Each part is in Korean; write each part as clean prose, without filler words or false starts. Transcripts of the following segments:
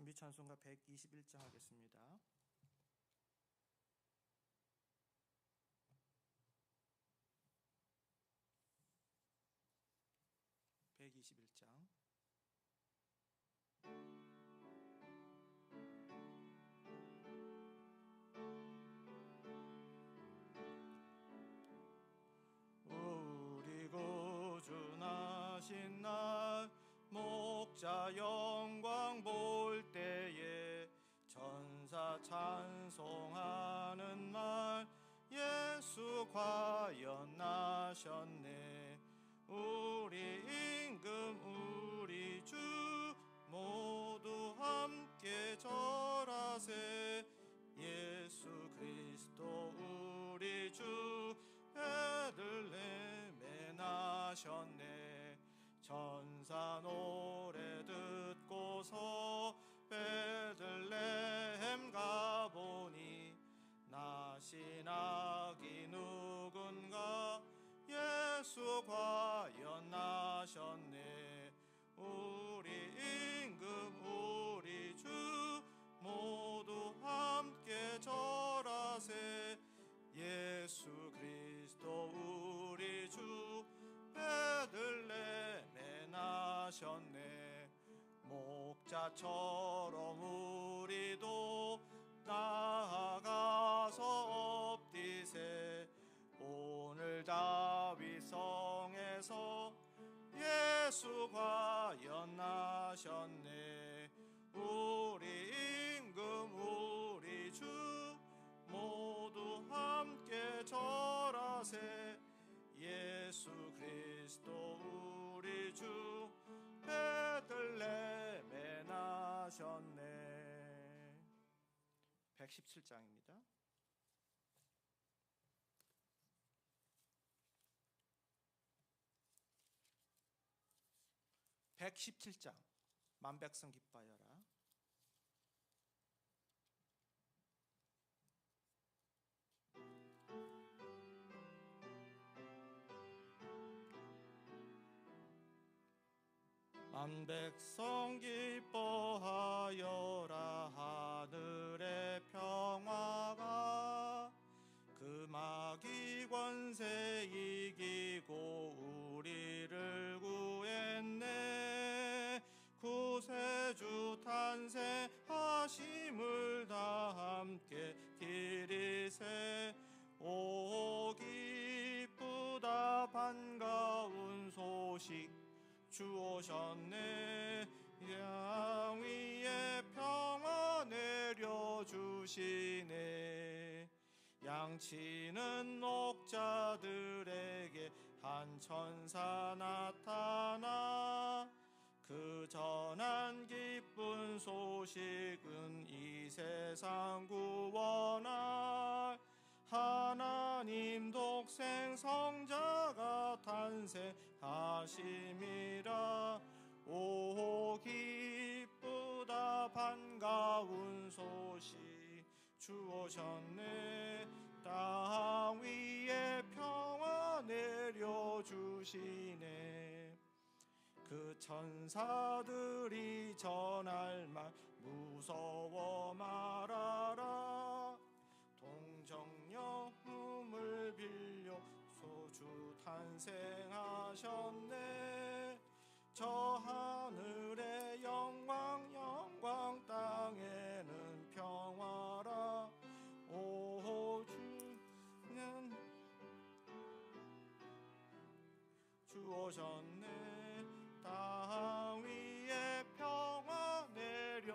준비 찬송가 121장 하겠습니다. (121장) 우리 구주나신 날 목자 영광 볼 때에 천사 찬송하는 날 예수 과연 나셨네. 우리 임금 우리 주 모두 함께 절하세. 예수 그리스도 우리 주 베들레헴에 나셨네. 천사 노래 듣고서 베들레헴 가보니 나신 아기 누군가 예수 과연 나셨네. 우리 임금 우리 주 모두 함께 절하세. 예수 그리스도 우리 주 베들레헴에 나셨네. 목자처럼 우리도 나아가서 엎디세. 오늘 다윗 성에서 예수 과연 나셨네. 우리 임금 우리 주 모두 함께 절하세. 예수 그리스도 우리 주 베들레헴에 나셨네. 117장입니다. (117장) 만백성 기뻐하여라. 만백성 기뻐하여라. 하늘의 평화가 그 마귀 권세 이기고 우리를 구했네. 구세주 탄생하심을 다 함께 기리세. 오 기쁘다 반가운 소식 주 오셨네. 양 위에 평화 내려주시네. 양치는 목자들에게 한 천사 나타나 그 전한 기쁜 소식은 이 세상 구원할 하나님 독생 성자가 탄생하심이라. 오 기쁘다 반가운 소식 주 오셨네. 땅 위에 평화 내려주시네. 그 천사들이 전할 말 무서워 말하라. 동정여움을 빌려 소주 탄생하셨네. 저 하늘의 영광 영광 땅에는 평화라. 오 주는 주 오셨네. 땅 위에 평화 내려주시네.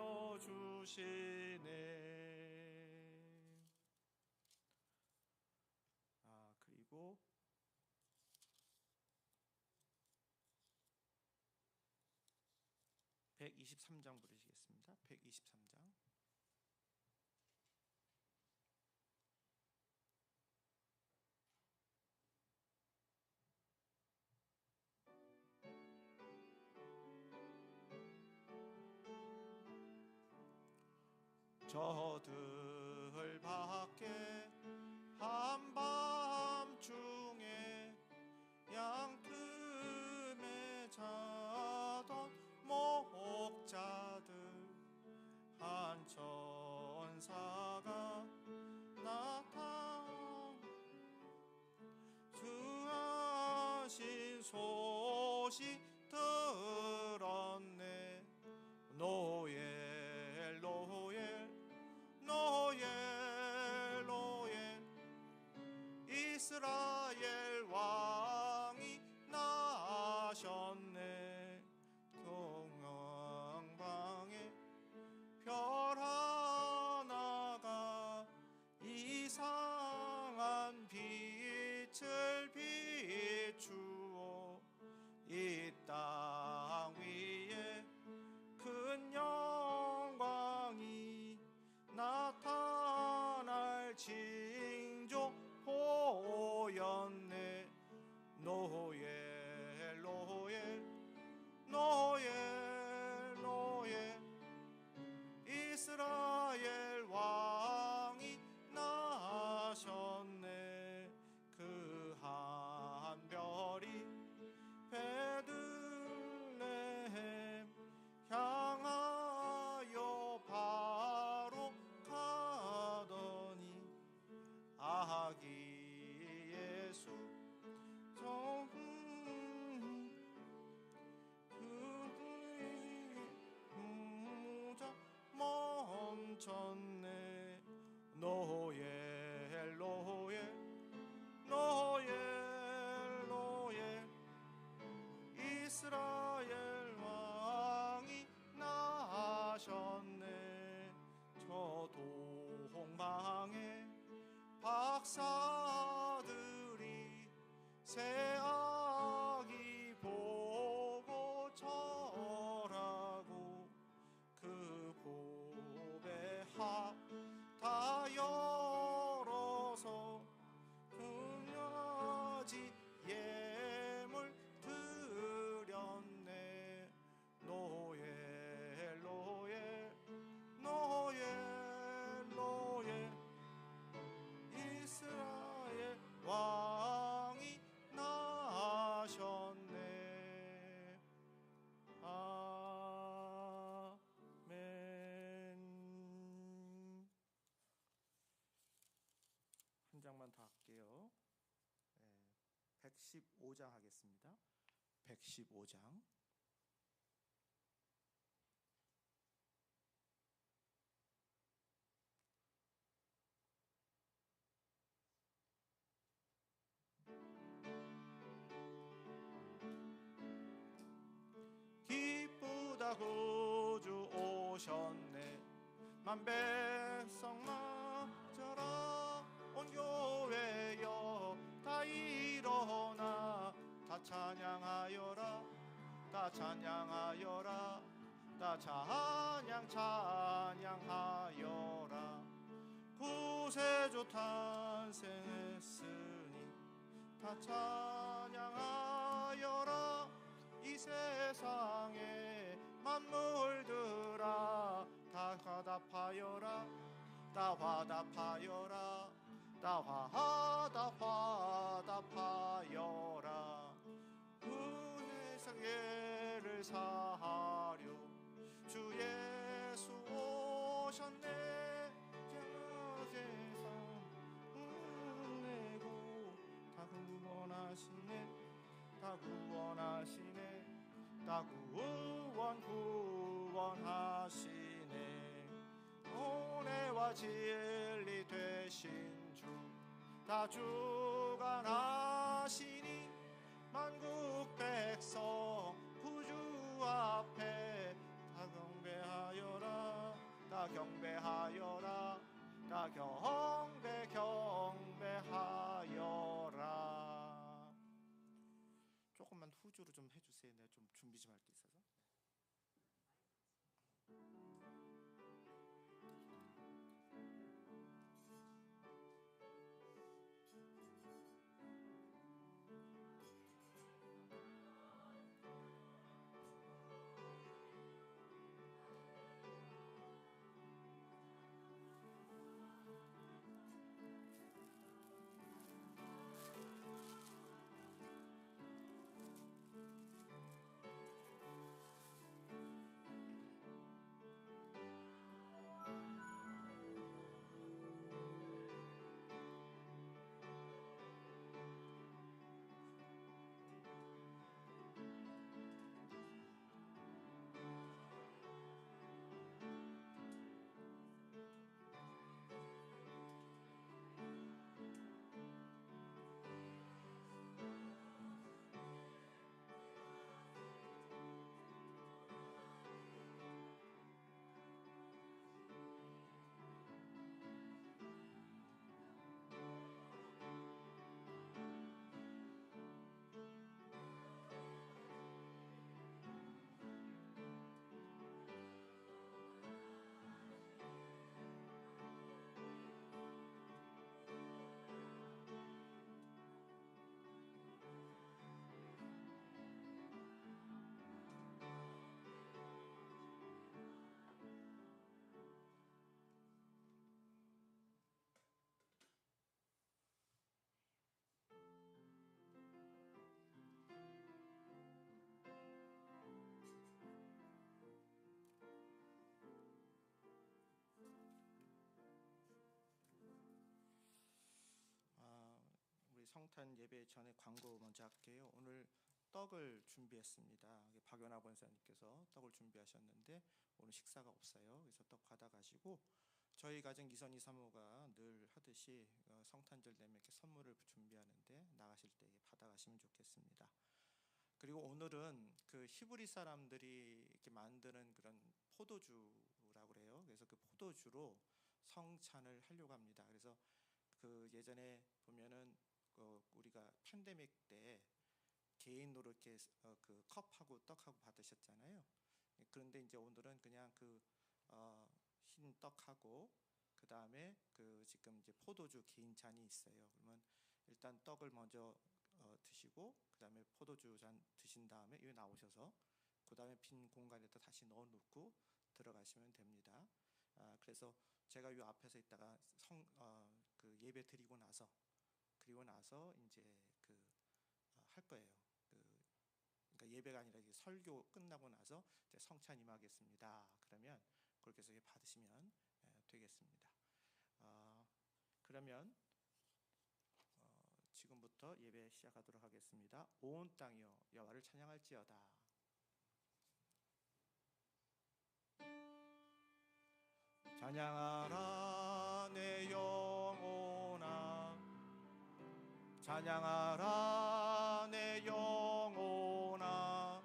그리고 (123장) 부르시겠습니다. (123장) 저들 밖에 한밤중에 양틈에 자던 목자들 하신 소식 들었네. 노엘 노엘 노엘 노엘 이스라엘 왕이 나셨네. 동방에 별 하나가 이상한 빛을 비추어 이 땅 위에 큰 영광이 나타날 징조 보였네. 노엘 노엘 노엘 노엘 이스라엘 왕이 나셨네. 그 한 별이 베들레헴 향하여 바로 가더니 아기 예수 무자 멈췄네. 노엘 노엘 노엘 노엘 이스라엘 왕이 나셨네. 저 동방에 박사들이 새 아기 보고 절하고 그 보배 다 열어서 금야지 예물 드렸네. 노엘 노엘 노엘 노엘 이스라엘 왕이 나셨네. 아멘. 한 장만 더 할게요. 115장 하겠습니다. 115장. 기쁘다 구주 오셨네. 만백성 맞아라. 온 교회여 다 일어나. 다 찬양하여라. 다 찬양하여라. 다 찬양하여라. 구세주 탄생했으니 다 찬양하여라. 이 세상에 만물들아 다 화답하여라. 다 화답하여라. 다 화답하여라. 은혜 세계를 사하려 주 예수 오셨네. 세상 은혜고 다 구원하시네. 다 구원하시네. 다 구원하시네. 은혜와 진리 되신 주 다 주관하시니 만국 백성 구주 앞에 다 경배하여라. 다 경배하여라. 다 경배하여라. 조금만 후주로 좀 해주세요. 내가 좀 준비 좀 할 게 있어서. 성탄 예배 전에 광고 먼저 할게요. 오늘 떡을 준비했습니다. 박연아 권사님께서 떡을 준비하셨는데 오늘 식사가 없어요. 그래서 떡 받아가시고 저희 가정 이선희 사모가 늘 하듯이 성탄절 되면 이렇게 선물을 준비하는데 나가실 때 받아가시면 좋겠습니다. 그리고 오늘은 그 히브리 사람들이 이렇게 만드는 그런 포도주라고 그래요. 그래서 그 포도주로 성찬을 하려고 합니다. 그래서 그 예전에 보면은 우리가 팬데믹 때 개인으로 이렇게 그 컵하고 떡하고 받으셨잖아요. 그런데 이제 오늘은 그냥 흰 떡하고 그 다음에 지금 이제 포도주 개인 잔이 있어요. 그러면 일단 떡을 먼저 드시고 그 다음에 포도주 잔 드신 다음에 여기 나오셔서 그 다음에 빈 공간에다 다시 넣어 놓고 들어가시면 됩니다. 그래서 제가 이 앞에서 있다가 그 예배 드리고 나서 이제 할 거예요. 그러니까 예배가 아니라 설교 끝나고 나서 이제 성찬 임하겠습니다. 그러면 그렇게 해서 받으시면 되겠습니다. 그러면 지금부터 예배 시작하도록 하겠습니다. 온 땅이여 여호와를 찬양할지어다. 찬양하라 내 영혼아, 찬양하라 내 영혼아,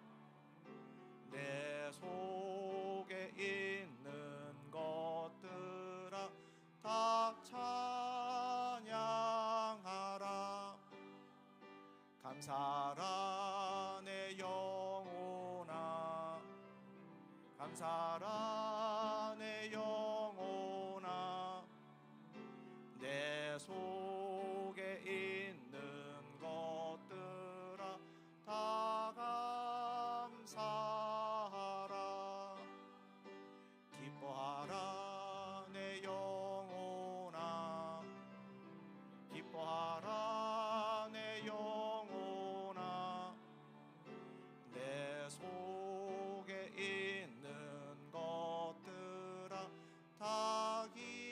내 속에 있는 것들아 다 찬양하라. 감사하라 내 영혼아, 감사하라 내 영혼아, 내 속에 있는 것들아 다 감사하라. 기뻐하라 내 영혼아, 기뻐하라 내 영혼아, 내 속에 있는 것들아 다 기뻐하라.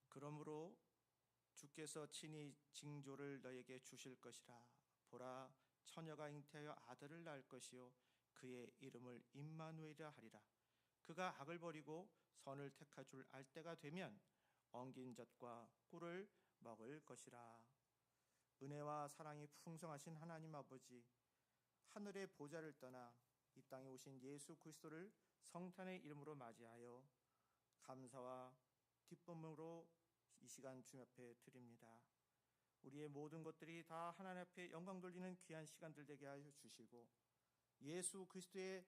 그러므로 주께서 친히 징조를 너에게 주실 것이라. 보라, 처녀가 잉태하여 아들을 낳을 것이요 그의 이름을 임마누엘이라 하리라. 그가 악을 버리고 선을 택하 줄 알 때가 되면 엉긴 젖과 꿀을 먹을 것이라. 은혜와 사랑이 풍성하신 하나님 아버지, 하늘의 보좌를 떠나 이 땅에 오신 예수 그리스도를 성탄의 이름으로 맞이하여 감사와 기쁨으로 이 시간 주님 앞에 드립니다. 우리의 모든 것들이 다 하나님 앞에 영광 돌리는 귀한 시간들 되게 하여 주시고 예수 그리스도의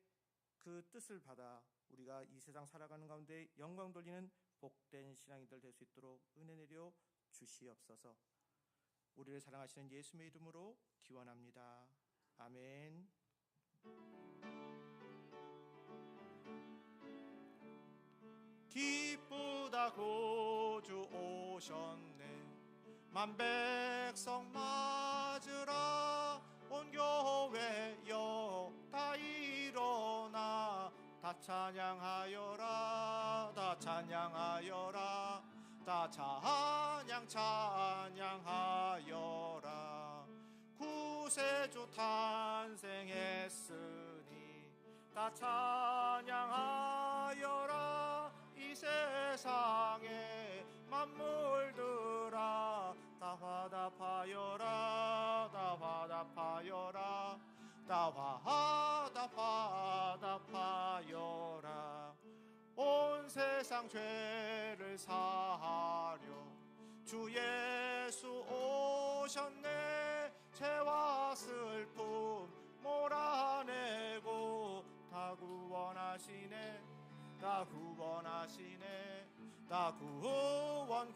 그 뜻을 받아 우리가 이 세상 살아가는 가운데 영광 돌리는 복된 신앙인들 될 수 있도록 은혜 내려 주시옵소서. 우리를 사랑하시는 예수님의 이름으로 기원합니다. 아멘. 기쁘다 구주 오셨네, 만 백성 맞으라. 온 교회여 다 일어나 다 찬양하여라, 다 찬양하여라, 다 찬양하여라. 구세주 탄생했으니 다 찬양하여라. 이 세상에 만물들아 다 화답하여라, 다 화답하여라, 다 화답하여라. 온 세상 죄를 사하려 주 예수 오셨네. 죄와 슬픔 몰아내고 다 구원하시네, 다 구원하시네, 다 구원하시네.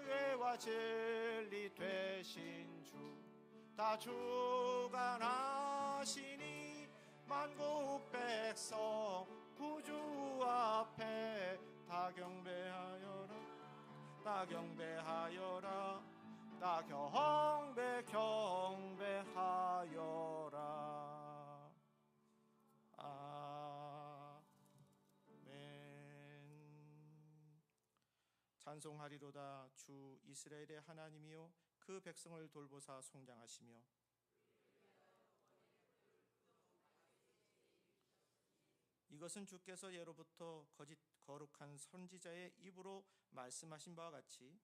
죄와 진리 되신 주 다 주관하시니 만국 백성 구주 앞에 다 경배하여라, 다 다 경배하여라. 다 경배하여라. 아멘. 찬송하리로다. 주 이스라엘의 하나님이요 그 백성을 돌보사 송장하시며 이것은 주께서 예로부터 거룩한 선지자의 입으로 말씀하신 바와 같이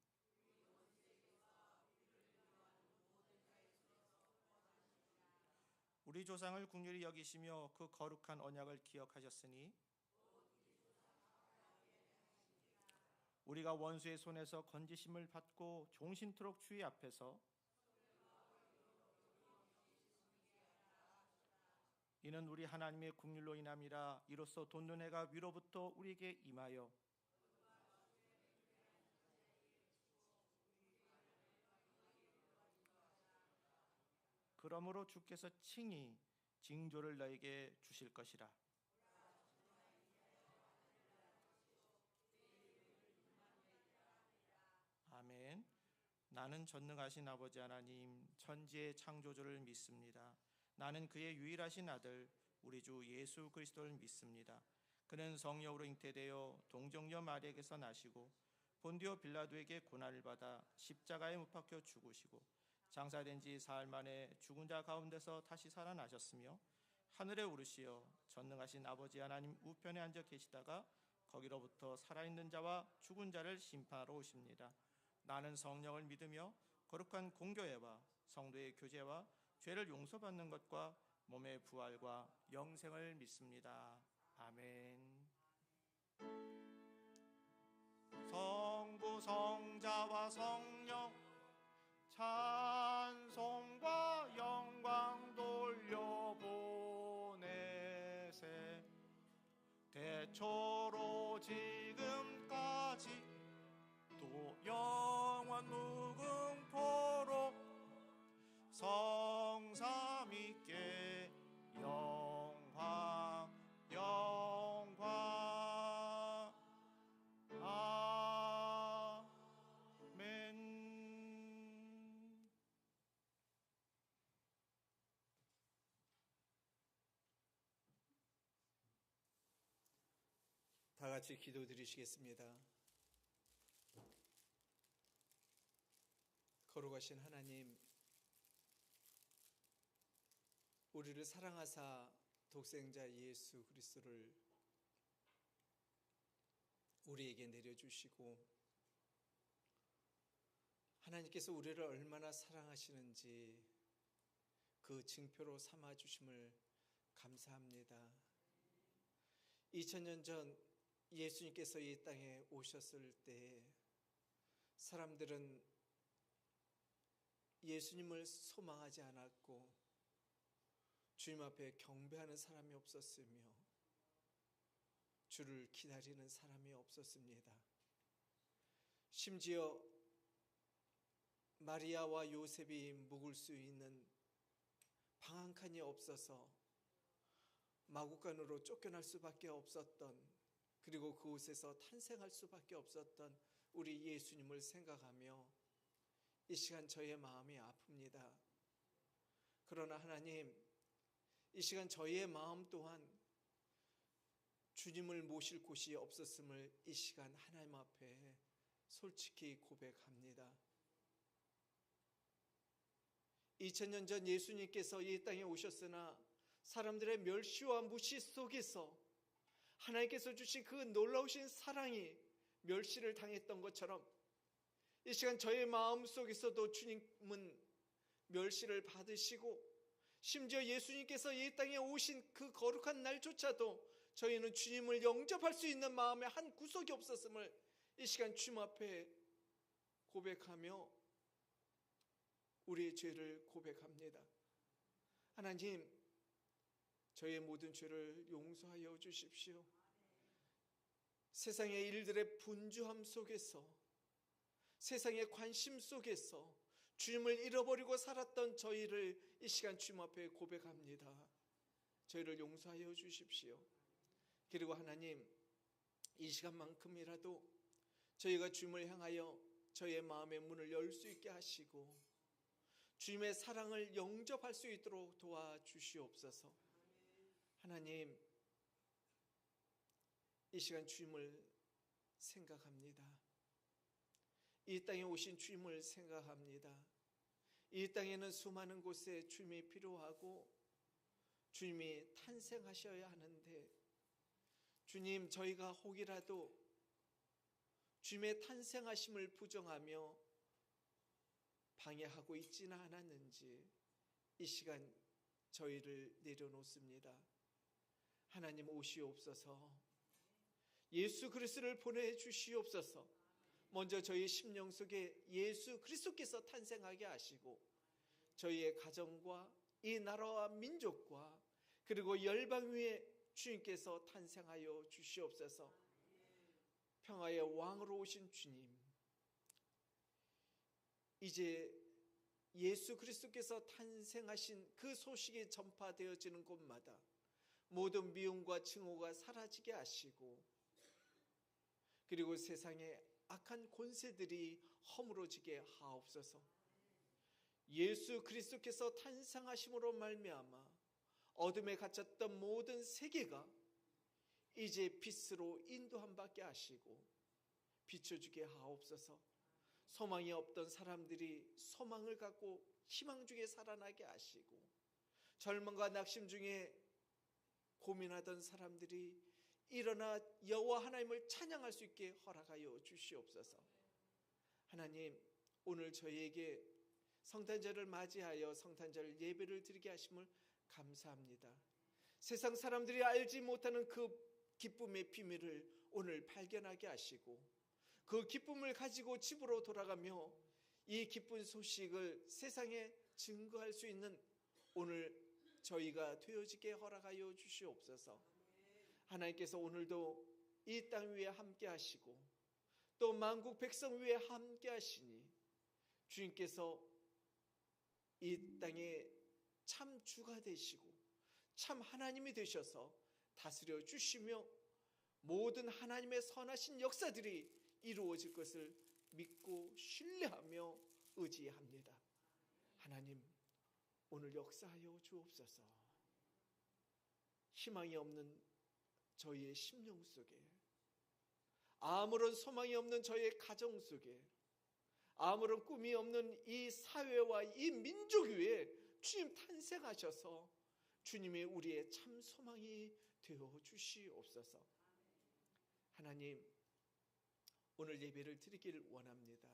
우리 조상을 긍휼히 여기시며 그 거룩한 언약을 기억하셨으니 우리가 원수의 손에서 건지심을 받고 종신토록 주의 앞에서 이는 우리 하나님의 긍휼로 인함이라. 이로써 돋는 해가 위로부터 우리에게 임하여 그러므로 주께서 칭히 징조를 너에게 주실 것이라. 아멘. 나는 전능하신 아버지 하나님 천지의 창조주를 믿습니다. 나는 그의 유일하신 아들 우리 주 예수 그리스도를 믿습니다. 그는 성령으로 잉태되어 동정녀 마리아에게서 나시고 본디오 빌라도에게 고난을 받아 십자가에 못 박혀 죽으시고 장사된 지 사흘 만에 죽은 자 가운데서 다시 살아나셨으며 하늘에 오르시어 전능하신 아버지 하나님 우편에 앉아 계시다가 거기로부터 살아있는 자와 죽은 자를 심판하러 오십니다. 나는 성령을 믿으며 거룩한 공교회와 성도의 교제와 죄를 용서받는 것과 몸의 부활과 영생을 믿습니다. 아멘. 성부 성자와 성령 찬송과 영광 돌려보내세. 대초로 지금까지 또 영원 무궁토록 성삼위께 영광 영광. 아멘. 다 같이 기도드리시겠습니다. 거룩하신 하나님, 우리를 사랑하사 독생자 예수 그리스도를 우리에게 내려주시고 하나님께서 우리를 얼마나 사랑하시는지 그 증표로 삼아주심을 감사합니다. 2000년 전 예수님께서 이 땅에 오셨을 때 사람들은 예수님을 소망하지 않았고 주님 앞에 경배하는 사람이 없었으며 주를 기다리는 사람이 없었습니다. 심지어 마리아와 요셉이 묵을 수 있는 방 한 칸이 없어서 마구간으로 쫓겨날 수밖에 없었던, 그리고 그곳에서 탄생할 수밖에 없었던 우리 예수님을 생각하며 이 시간 저의 마음이 아픕니다. 그러나 하나님, 이 시간 저의 마음 또한 주님을 모실 곳이 없었음을 이 시간 하나님 앞에 솔직히 고백합니다. 2000년 전 예수님께서 이 땅에 오셨으나 사람들의 멸시와 무시 속에서 하나님께서 주신 그 놀라우신 사랑이 멸시를 당했던 것처럼 이 시간 저의 마음 속에서도 주님은 멸시를 받으시고 심지어 예수님께서 이 땅에 오신 그 거룩한 날조차도 저희는 주님을 영접할 수 있는 마음의 한 구석이 없었음을 이 시간 주님 앞에 고백하며 우리의 죄를 고백합니다. 하나님, 저의 모든 죄를 용서하여 주십시오. 세상의 일들의 분주함 속에서, 세상의 관심 속에서 주님을 잃어버리고 살았던 저희를 이 시간 주님 앞에 고백합니다. 저희를 용서하여 주십시오. 그리고 하나님, 이 시간만큼이라도 저희가 주님을 향하여 저의 마음의 문을 열 수 있게 하시고 주님의 사랑을 영접할 수 있도록 도와주시옵소서. 하나님, 이 시간 주님을 생각합니다. 이 땅에 오신 주님을 생각합니다. 이 땅에는 수많은 곳에 주님이 필요하고 주님이 탄생하셔야 하는데, 주님, 저희가 혹이라도 주님의 탄생하심을 부정하며 방해하고 있지는 않았는지 이 시간 저희를 내려놓습니다. 하나님, 오시옵소서. 예수 그리스도를 보내주시옵소서. 먼저 저희 심령 속에 예수 그리스도께서 탄생하게 하시고 저희의 가정과 이 나라와 민족과 그리고 열방 위에 주님께서 탄생하여 주시옵소서. 평화의 왕으로 오신 주님, 이제 예수 그리스도께서 탄생하신 그 소식이 전파되어지는 곳마다 모든 미움과 증오가 사라지게 하시고 그리고 세상의 악한 권세들이 허물어지게 하옵소서. 예수 그리스도께서 탄생하심으로 말미암아 어둠에 갇혔던 모든 세계가 이제 빛으로 인도함 받게 하시고 비춰주게 하옵소서. 소망이 없던 사람들이 소망을 갖고 희망 중에 살아나게 하시고 절망과 낙심 중에 고민하던 사람들이 일어나 여호와 하나님을 찬양할 수 있게 허락하여 주시옵소서. 하나님, 오늘 저희에게 성탄절을 맞이하여 성탄절 예배를 드리게 하심을 감사합니다. 세상 사람들이 알지 못하는 그 기쁨의 비밀을 오늘 발견하게 하시고 그 기쁨을 가지고 집으로 돌아가며 이 기쁜 소식을 세상에 증거할 수 있는 오늘 저희가 되어지게 허락하여 주시옵소서. 하나님께서 오늘도 이 땅 위에 함께 하시고 또 만국 백성 위에 함께 하시니 주님께서 이 땅에 참 주가 되시고 참 하나님이 되셔서 다스려 주시며 모든 하나님의 선하신 역사들이 이루어질 것을 믿고 신뢰하며 의지합니다. 하나님, 오늘 역사하여 주옵소서. 희망이 없는 저희의 심령 속에, 아무런 소망이 없는 저희의 가정 속에, 아무런 꿈이 없는 이 사회와 이 민족 위에 주님 탄생하셔서 주님이 우리의 참 소망이 되어 주시옵소서. 하나님, 오늘 예배를 드리기를 원합니다.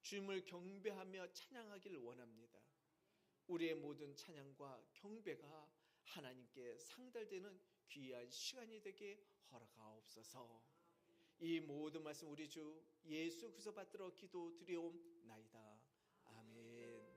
주님을 경배하며 찬양하기를 원합니다. 우리의 모든 찬양과 경배가 하나님께 상달되는 귀한 시간이 되게 허락하옵소서. 이 모든 말씀 우리 주 예수 그리스도 받들어 기도 드리옵나이다. 아멘.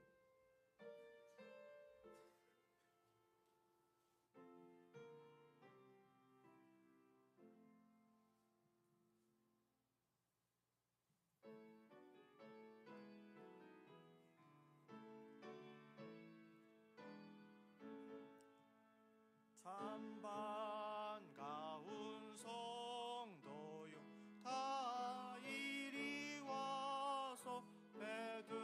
참 반가운 성도요 다 이리 와서 배들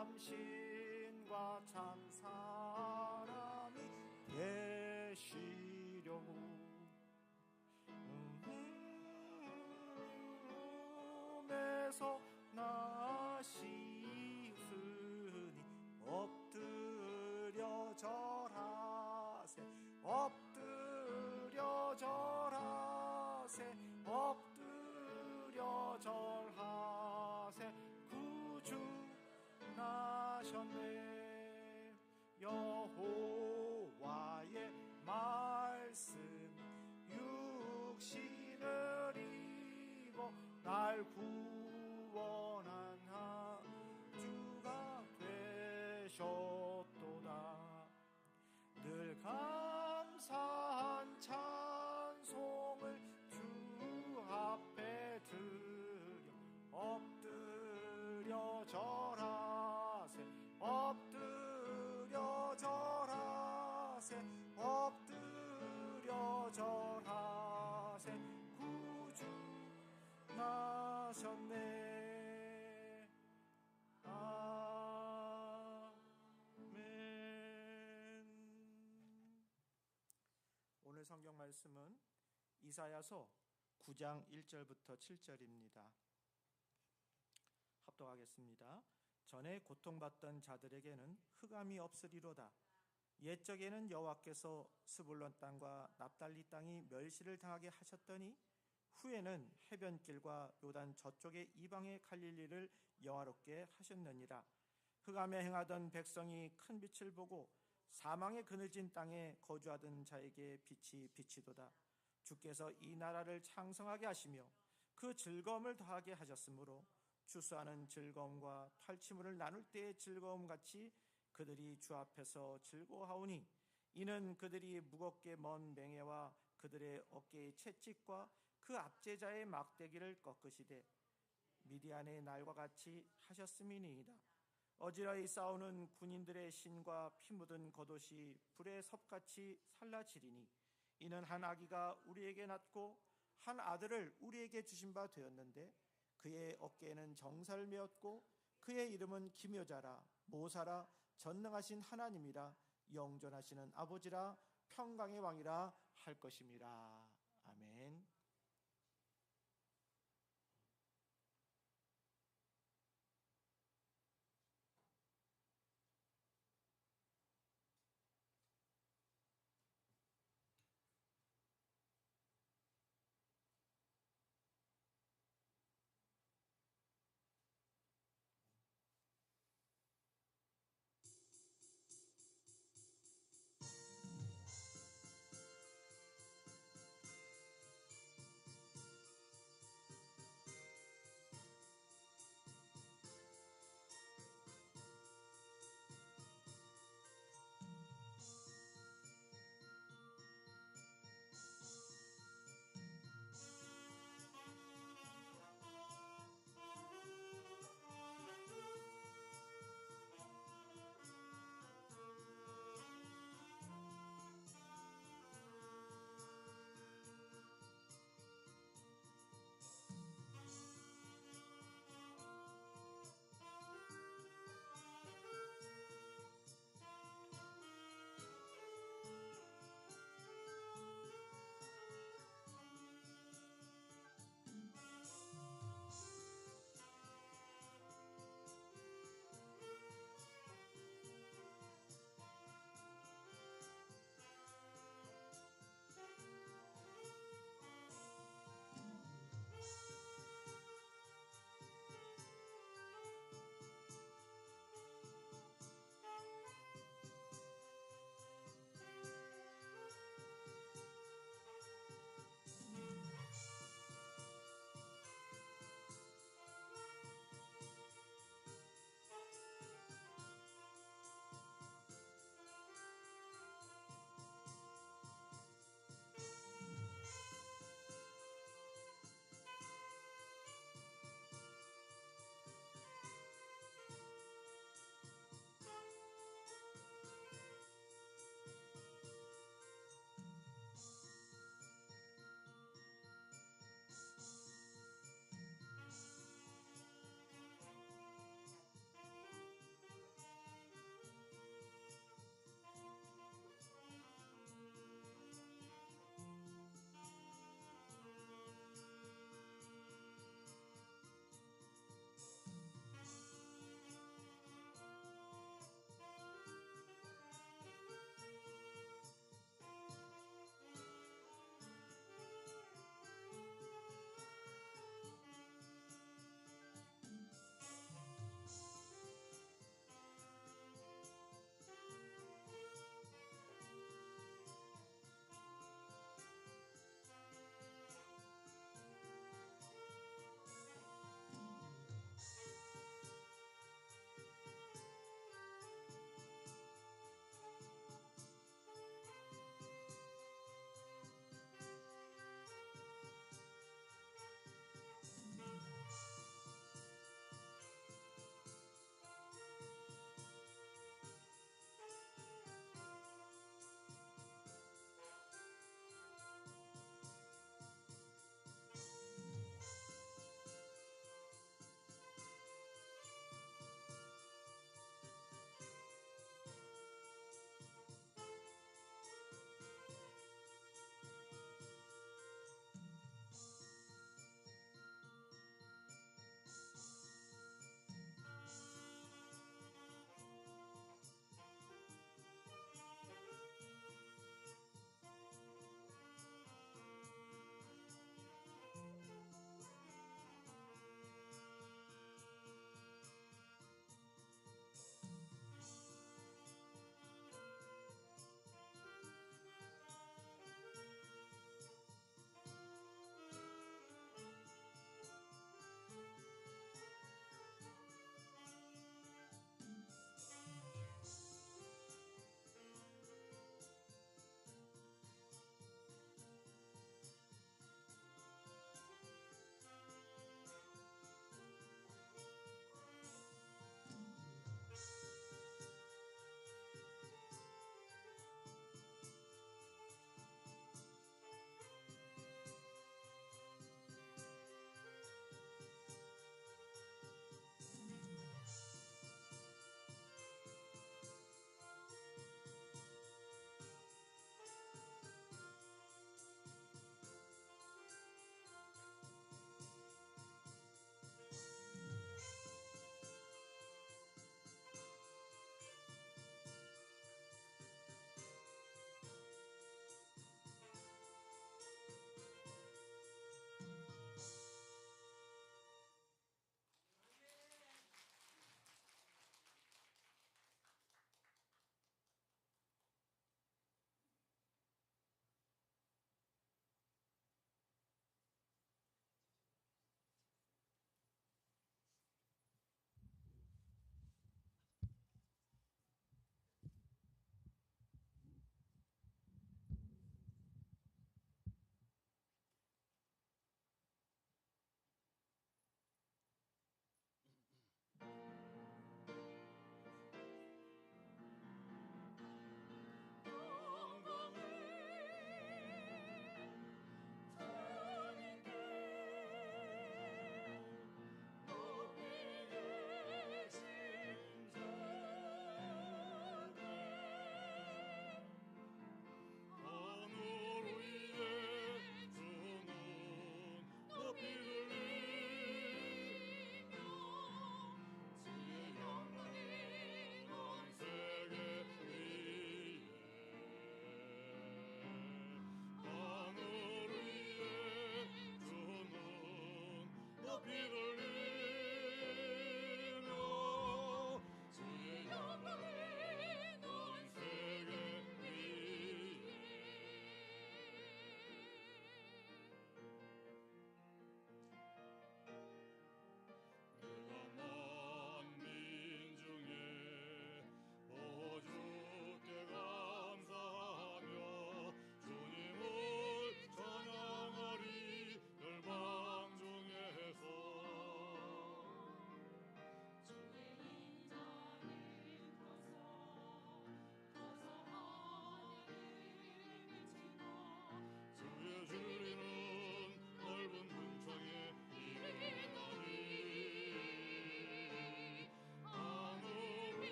참신과 참 사람이 되시려고 에서 나시으니 엎드려 절하세 엎드려 절하세 엎드려 절하세 구주 나셨네 여호와의 말씀 육신을 입어 날 구원한 주가 되셨도다 늘 감사한 찬송을 주 앞에 드려 엎드려 절하세 엎드려 절하세 엎드려 절하세 구주 나셨네 아멘. 오늘 성경 말씀은 이사야서 9장 1절부터 7절입니다. 합독하겠습니다. 전에 고통받던 자들에게는 흑암이 없으리로다. 옛적에는 여호와께서 스불론 땅과 납달리 땅이 멸시를 당하게 하셨더니 후에는 해변길과 요단 저쪽의 이방의 갈릴리를 영화롭게 하셨느니라. 흑암에 행하던 백성이 큰 빛을 보고 사망의 그늘진 땅에 거주하던 자에게 빛이 비치도다. 주께서 이 나라를 창성하게 하시며 그 즐거움을 더하게 하셨으므로 추수하는 즐거움과 탈취물을 나눌 때의 즐거움같이 그들이 주 앞에서 즐거워하오니 이는 그들이 무겁게 먼 맹해와 그들의 어깨의 채찍과 그 압제자의 막대기를 꺾으시되 미디안의 날과 같이 하셨음이니이다. 어지러이 싸우는 군인들의 신과 피 묻은 겉옷이 불의 섭같이 살라지리니 이는 한 아기가 우리에게 낳고 한 아들을 우리에게 주신 바 되었는데 그의 어깨에는 정사를 메었고 그의 이름은 기묘자라 모사라 전능하신 하나님이라 영존하시는 아버지라 평강의 왕이라 할 것임이라. 아멘.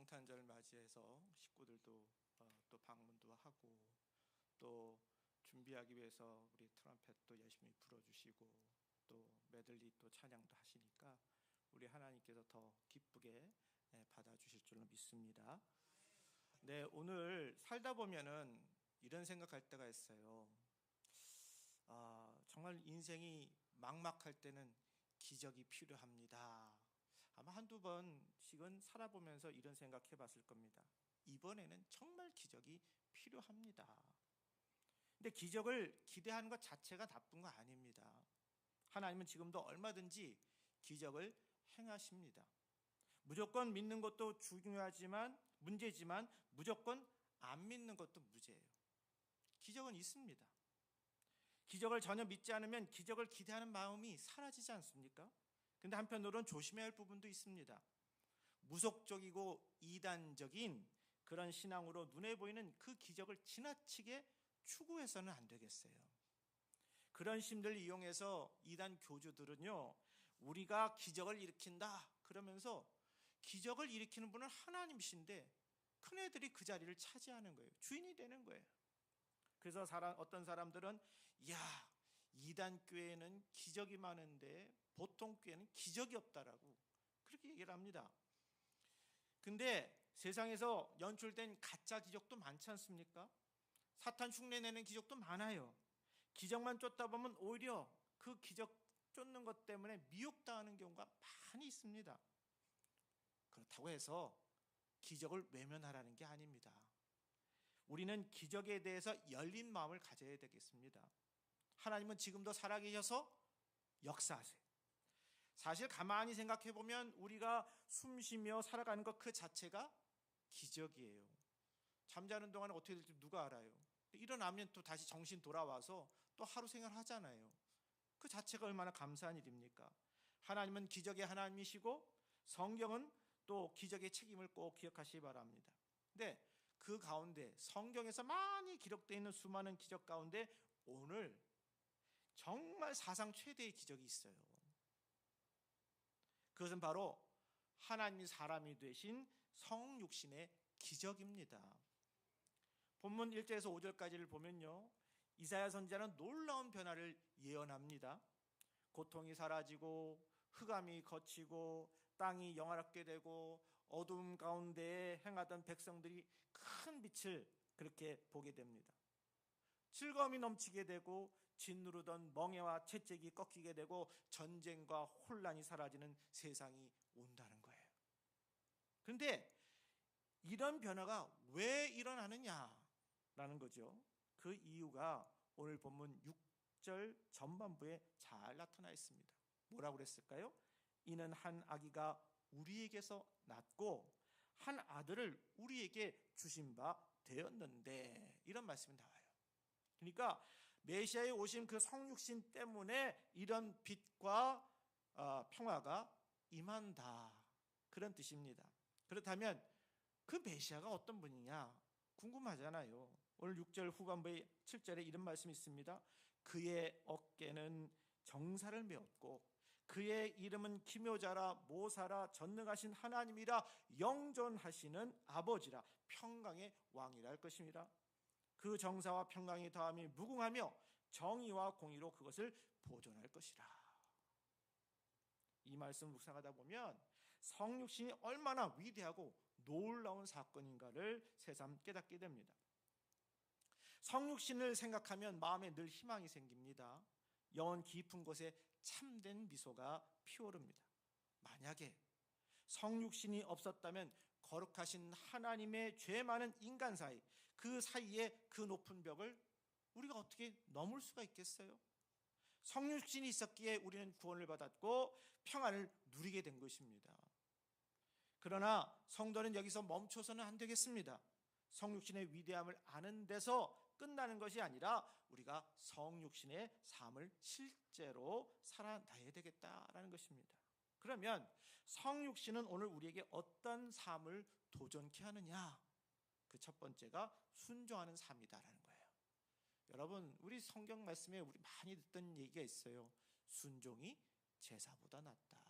성탄절을 맞이해서 식구들도 또 방문도 하고 또 준비하기 위해서 우리 트럼펫도 열심히 불어주시고 또 메들리 또 찬양도 하시니까 우리 하나님께서 더 기쁘게 받아주실 줄로 믿습니다. 네, 오늘 살다 보면은 이런 생각할 때가 있어요. 정말 인생이 막막할 때는 기적이 필요합니다. 아마 한두 번씩은 살아보면서 이런 생각해 봤을 겁니다. 이번에는 정말 기적이 필요합니다. 근데 기적을 기대하는 것 자체가 나쁜 거 아닙니다. 하나님은 지금도 얼마든지 기적을 행하십니다. 무조건 믿는 것도 중요하지만 문제지만 무조건 안 믿는 것도 문제예요. 기적은 있습니다. 기적을 전혀 믿지 않으면 기적을 기대하는 마음이 사라지지 않습니까? 근데 한편으로는 조심해야 할 부분도 있습니다. 무속적이고 이단적인 그런 신앙으로 눈에 보이는 그 기적을 지나치게 추구해서는 안 되겠어요. 그런 심들을 이용해서 이단 교주들은요, 우리가 기적을 일으킨다 그러면서 기적을 일으키는 분은 하나님이신데 큰애들이 그 자리를 차지하는 거예요. 주인이 되는 거예요. 그래서 어떤 사람들은 야, 이단 교회는 기적이 많은데 보통 교회는 기적이 없다라고 그렇게 얘기를 합니다. 근데 세상에서 연출된 가짜 기적도 많지 않습니까? 사탄 흉내내는 기적도 많아요. 기적만 쫓다 보면 오히려 그 기적 쫓는 것 때문에 미혹당하는 경우가 많이 있습니다. 그렇다고 해서 기적을 외면하라는 게 아닙니다. 우리는 기적에 대해서 열린 마음을 가져야 되겠습니다. 하나님은 지금도 살아계셔서 역사하세요. 사실 가만히 생각해 보면 우리가 숨쉬며 살아가는 것 그 자체가 기적이에요. 잠자는 동안에 어떻게 될지 누가 알아요? 일어나면 또 다시 정신 돌아와서 또 하루 생활 하잖아요. 그 자체가 얼마나 감사한 일입니까? 하나님은 기적의 하나님이시고 성경은 또 기적의 책임을 꼭 기억하시기 바랍니다. 근데 그 가운데 성경에서 많이 기록되어 있는 수많은 기적 가운데 오늘 정말 사상 최대의 기적이 있어요. 그것은 바로 하나님이 사람이 되신 성육신의 기적입니다. 본문 1절에서 5절까지를 보면요, 이사야 선지자는 놀라운 변화를 예언합니다. 고통이 사라지고 흑암이 걷히고 땅이 영화롭게 되고 어두움 가운데 행하던 백성들이 큰 빛을 그렇게 보게 됩니다. 즐거움이 넘치게 되고 짓누르던 멍에와 채찍이 꺾이게 되고 전쟁과 혼란이 사라지는 세상이 온다는 거예요. 그런데 이런 변화가 왜 일어나느냐라는 거죠. 그 이유가 오늘 본문 6절 전반부에 잘 나타나 있습니다. 뭐라고 그랬을까요? 이는 한 아기가 우리에게서 낳고 한 아들을 우리에게 주신 바 되었는데, 이런 말씀이 나와요. 그러니까 메시아의 오신 그 성육신 때문에 이런 빛과 평화가 임한다, 그런 뜻입니다. 그렇다면 그 메시아가 어떤 분이냐 궁금하잖아요. 오늘 6절 후반부에 7절에 이런 말씀이 있습니다. 그의 어깨는 정사를 메었고 그의 이름은 기묘자라 모사라 전능하신 하나님이라 영존하시는 아버지라 평강의 왕이라 할 것입니다. 그 정사와 평강이 다함이 무궁하며 정의와 공의로 그것을 보존할 것이라. 이 말씀 묵상하다 보면 성육신이 얼마나 위대하고 놀라운 사건인가를 새삼 깨닫게 됩니다. 성육신을 생각하면 마음에 늘 희망이 생깁니다. 영혼 깊은 곳에 참된 미소가 피어오릅니다. 만약에 성육신이 없었다면 거룩하신 하나님의 죄 많은 인간 사이, 그 사이에 그 높은 벽을 우리가 어떻게 넘을 수가 있겠어요? 성육신이 있었기에 우리는 구원을 받았고 평안을 누리게 된 것입니다. 그러나 성도는 여기서 멈춰서는 안 되겠습니다. 성육신의 위대함을 아는 데서 끝나는 것이 아니라 우리가 성육신의 삶을 실제로 살아나야 되겠다라는 것입니다. 그러면 성육신은 오늘 우리에게 어떤 삶을 도전케 하느냐? 그 첫 번째가 순종하는 삶이다라는 거예요. 여러분, 우리 성경 말씀에 우리 많이 듣던 얘기가 있어요. 순종이 제사보다 낫다.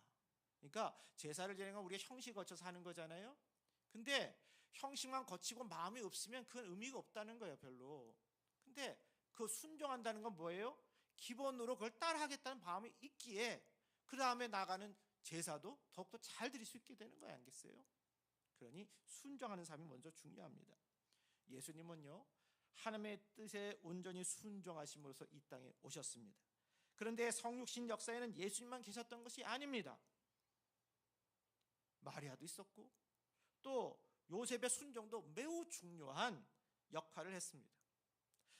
그러니까 제사를 지내는 건 우리가 형식 거쳐서 하는 거잖아요. 근데 형식만 거치고 마음이 없으면 그건 의미가 없다는 거예요, 별로. 근데 그 순종한다는 건 뭐예요? 기본으로 그걸 따라하겠다는 마음이 있기에 그 다음에 나가는 제사도 더욱더 잘 드릴 수 있게 되는 거예요, 아니겠어요? 그러니 순종하는 삶이 먼저 중요합니다. 예수님은요, 하나님의 뜻에 온전히 순종하심으로써 이 땅에 오셨습니다. 그런데 성육신 역사에는 예수님만 계셨던 것이 아닙니다. 마리아도 있었고 또 요셉의 순종도 매우 중요한 역할을 했습니다.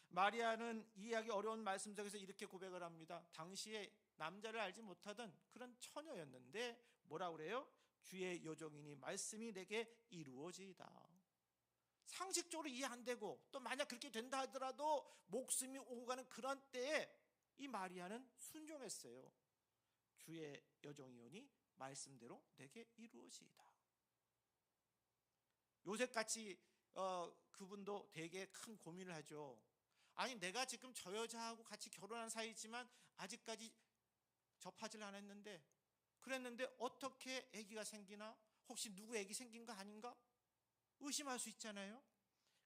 마리아는 이해하기 어려운 말씀 속에서 이렇게 고백을 합니다. 당시에 남자를 알지 못하던 그런 처녀였는데 뭐라고 그래요? 주의 여종이니 말씀이 내게 이루어지이다. 상식적으로 이해 안 되고 또 만약 그렇게 된다 하더라도 목숨이 오고 가는 그런 때에 이 마리아는 순종했어요. 주의 여종이오니 말씀대로 내게 이루어지이다. 요셉같이 그분도 되게 큰 고민을 하죠. 아니, 내가 지금 저 여자하고 같이 결혼한 사이지만 아직까지 접하지를 않았는데, 그랬는데 어떻게 아기가 생기나? 혹시 누구 아기 생긴 거 아닌가? 의심할 수 있잖아요.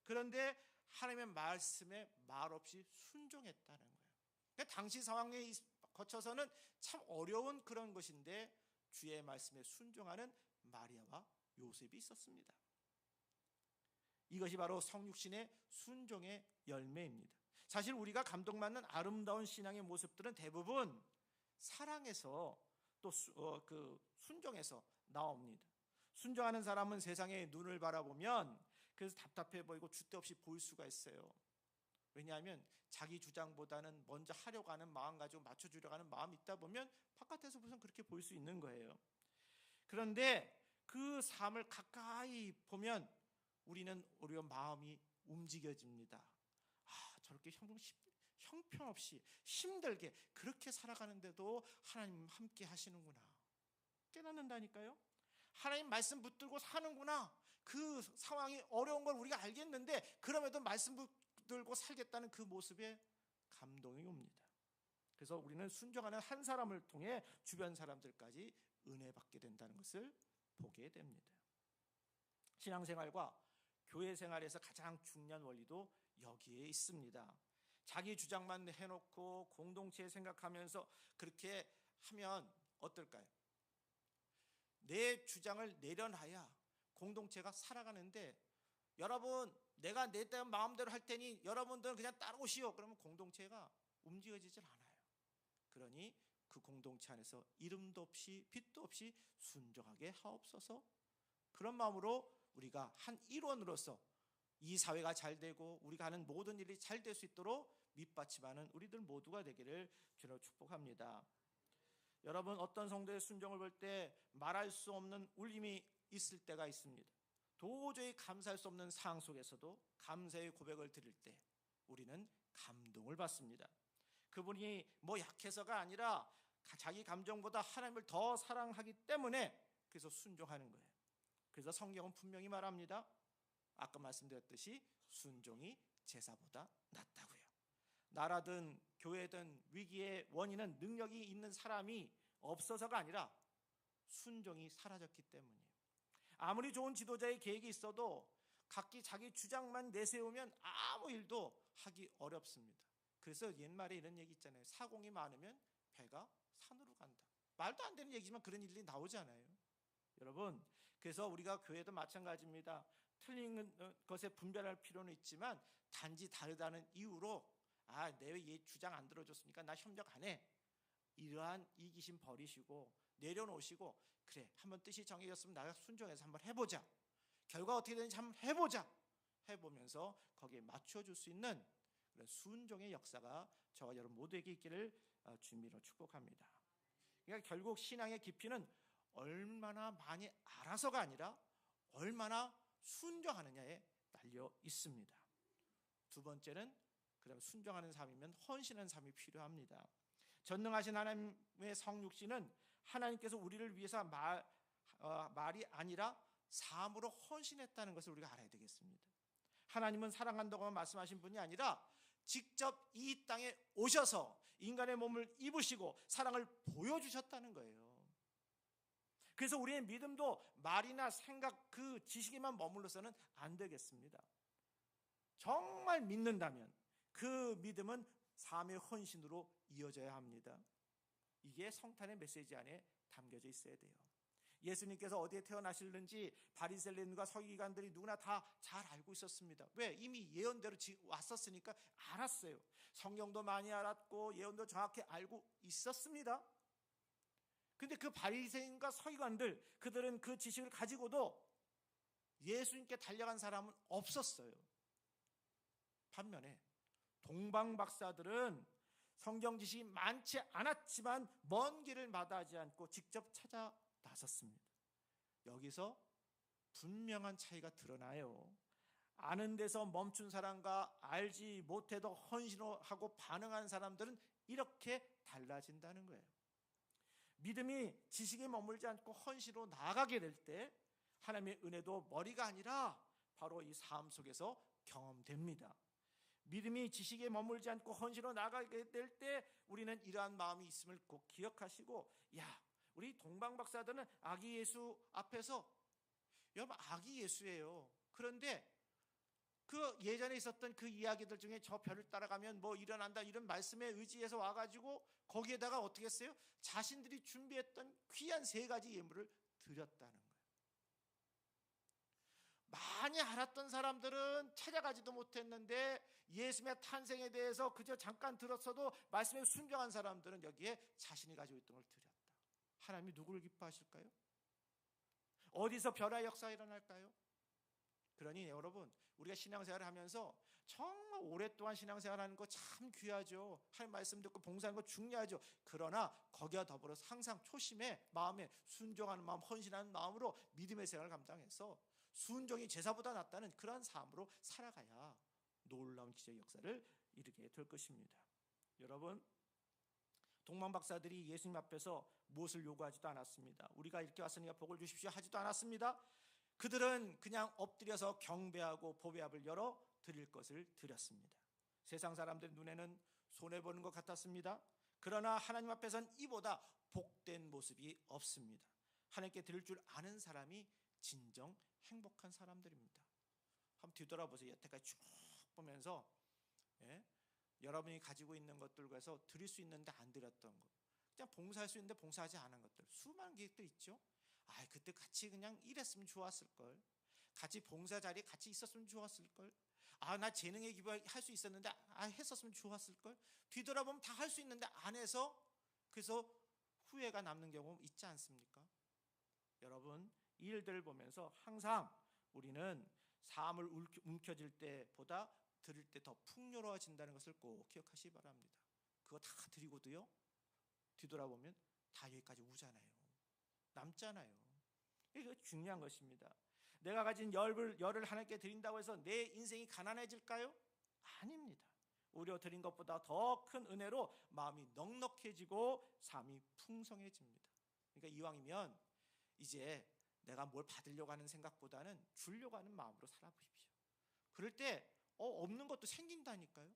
그런데 하나님의 말씀에 말없이 순종했다는 거예요. 그러니까 당시 상황에 거쳐서는 참 어려운 그런 것인데 주의 말씀에 순종하는 마리아와 요셉이 있었습니다. 이것이 바로 성육신의 순종의 열매입니다. 사실 우리가 감동받는 아름다운 신앙의 모습들은 대부분 사랑에서 또 순종에서 나옵니다. 순종하는 사람은 세상의 눈을 바라보면 그래서 답답해 보이고 줏대없이 보일 수가 있어요. 왜냐하면 자기 주장보다는 먼저 하려고 하는 마음 가지고 맞춰주려고 하는 마음이 있다 보면 바깥에서 보면 그렇게 보일 수 있는 거예요. 그런데 그 삶을 가까이 보면 우리는 오히려 마음이 움직여집니다. 저렇게 형편없이 힘들게 그렇게 살아가는데도 하나님 함께 하시는구나 깨닫는다니까요. 하나님 말씀 붙들고 사는구나. 그 상황이 어려운 걸 우리가 알겠는데 그럼에도 말씀 붙들고 살겠다는 그 모습에 감동이 옵니다. 그래서 우리는 순종하는 한 사람을 통해 주변 사람들까지 은혜 받게 된다는 것을 보게 됩니다. 신앙생활과 교회 생활에서 가장 중요한 원리도 여기에 있습니다. 자기 주장만 해놓고 공동체 생각하면서 그렇게 하면 어떨까요? 내 주장을 내려놔야 공동체가 살아가는데, 여러분 내가 내 마음대로 할 테니 여러분들은 그냥 따라오시오. 그러면 공동체가 움직여지질 않아요. 그러니 그 공동체 안에서 이름도 없이 빛도 없이 순종하게 하옵소서. 그런 마음으로 우리가 한 일원으로서 이 사회가 잘 되고 우리가 하는 모든 일이 잘 될 수 있도록 밑받침하는 우리들 모두가 되기를 주로 축복합니다. 여러분, 어떤 성도의 순종을 볼 때 말할 수 없는 울림이 있을 때가 있습니다. 도저히 감사할 수 없는 상황 속에서도 감사의 고백을 드릴 때 우리는 감동을 받습니다. 그분이 뭐 약해서가 아니라 자기 감정보다 하나님을 더 사랑하기 때문에 그래서 순종하는 거예요. 그래서 성경은 분명히 말합니다. 아까 말씀드렸듯이 순종이 제사보다 낫다고요. 나라든 교회든 위기의 원인은 능력이 있는 사람이 없어서가 아니라 순종이 사라졌기 때문이에요. 아무리 좋은 지도자의 계획이 있어도 각기 자기 주장만 내세우면 아무 일도 하기 어렵습니다. 그래서 옛말에 이런 얘기 있잖아요. 사공이 많으면 배가 산으로 간다. 말도 안 되는 얘기지만 그런 일이 나오잖아요. 여러분, 그래서 우리가 교회도 마찬가지입니다. 틀린 것에 분별할 필요는 있지만 단지 다르다는 이유로 내 얘 주장 안 들어줬으니까 나 협력 안 해. 이러한 이기심 버리시고 내려놓으시고, 그래, 한번 뜻이 정해졌으면 나가 순종해서 한번 해보자. 결과 어떻게 되는지 한번 해보자. 해보면서 거기에 맞춰줄 수 있는 그런 순종의 역사가 저와 여러분 모두에게 있기를 주님으로 축복합니다. 그러니까 결국 신앙의 깊이는 얼마나 많이 알아서가 아니라 얼마나 순종하느냐에 달려 있습니다. 두 번째는 그다음 순종하는 삶이면 헌신하는 삶이 필요합니다. 전능하신 하나님의 성육신은 하나님께서 우리를 위해서 말이 아니라 삶으로 헌신했다는 것을 우리가 알아야 되겠습니다. 하나님은 사랑한다고만 말씀하신 분이 아니라 직접 이 땅에 오셔서 인간의 몸을 입으시고 사랑을 보여주셨다는 거예요. 그래서 우리의 믿음도 말이나 생각, 그 지식에만 머물러서는 안 되겠습니다. 정말 믿는다면 그 믿음은 삶의 헌신으로 이어져야 합니다. 이게 성탄의 메시지 안에 담겨져 있어야 돼요. 예수님께서 어디에 태어나실는지 바리새인과 서기관들이 누구나 다 잘 알고 있었습니다. 왜? 이미 예언대로 왔었으니까 알았어요. 성경도 많이 알았고 예언도 정확히 알고 있었습니다. 근데 그 바리새인과 서기관들, 그들은 그 지식을 가지고도 예수님께 달려간 사람은 없었어요. 반면에 동방 박사들은 성경 지식이 많지 않았지만 먼 길을 마다하지 않고 직접 찾아 나섰습니다. 여기서 분명한 차이가 드러나요. 아는 데서 멈춘 사람과 알지 못해도 헌신하고 반응한 사람들은 이렇게 달라진다는 거예요. 믿음이 지식에 머물지 않고 헌신으로 나아가게 될 때 하나님의 은혜도 머리가 아니라 바로 이 삶 속에서 경험됩니다. 믿음이 지식에 머물지 않고 헌신으로 나아가게 될 때 우리는 이러한 마음이 있음을 꼭 기억하시고, 우리 동방 박사들은 아기 예수 앞에서, 여러분 아기 예수예요. 그런데 그 예전에 있었던 그 이야기들 중에 저 별을 따라가면 뭐 일어난다 이런 말씀에 의지해서 와가지고 거기에다가 어떻게 했어요? 자신들이 준비했던 귀한 3가지 예물을 드렸다는 거예요. 많이 알았던 사람들은 찾아가지도 못했는데 예수님의 탄생에 대해서 그저 잠깐 들었어도 말씀에 순종한 사람들은 여기에 자신이 가지고 있던 걸 드렸다. 하나님이 누구를 기뻐하실까요? 어디서 변화의 역사가 일어날까요? 그러니 여러분, 우리가 신앙생활을 하면서 정말 오랫동안 신앙생활하는 거 참 귀하죠. 하나님 말씀 듣고 봉사하는 거 중요하죠. 그러나 거기와 더불어서 항상 초심에 마음에 순종하는 마음, 헌신하는 마음으로 믿음의 생활을 감당해서 순종이 제사보다 낫다는 그러한 삶으로 살아가야 놀라운 기적의 역사를 이루게 될 것입니다. 여러분, 동방 박사들이 예수님 앞에서 무엇을 요구하지도 않았습니다. 우리가 이렇게 왔으니까 복을 주십시오 하지도 않았습니다. 그들은 그냥 엎드려서 경배하고 보배압을 열어 드릴 것을 드렸습니다. 세상 사람들 눈에는 손해보는 것 같았습니다. 그러나 하나님 앞에서는 이보다 복된 모습이 없습니다. 하나님께 드릴 줄 아는 사람이 진정 행복한 사람들입니다. 한번 뒤돌아보세요. 여태까지 쭉 보면서 여러분이 가지고 있는 것들과서 드릴 수 있는데 안 드렸던 것, 그냥 봉사할 수 있는데 봉사하지 않은 것들 수많은 계획도 있죠. 그때 같이 그냥 일했으면 좋았을걸. 같이 봉사 자리에 같이 있었으면 좋았을걸. 나 재능에 기부할 수 있었는데 했었으면 좋았을걸. 뒤돌아보면 다 할 수 있는데 안 해서 그래서 후회가 남는 경우 있지 않습니까? 여러분, 이 일들을 보면서 항상 우리는 삶을 움켜쥘 때보다 드릴 때 더 풍요로워진다는 것을 꼭 기억하시기 바랍니다. 그거 다 드리고도요, 뒤돌아보면 다 여기까지 오잖아요. 남잖아요. 이거 중요한 것입니다. 내가 가진 열을 하나님께 드린다고 해서 내 인생이 가난해질까요? 아닙니다. 오히려 드린 것보다 더 큰 은혜로 마음이 넉넉해지고 삶이 풍성해집니다. 그러니까 이왕이면 이제 내가 뭘 받으려고 하는 생각보다는 주려고 하는 마음으로 살아보십시오. 그럴 때 없는 것도 생긴다니까요.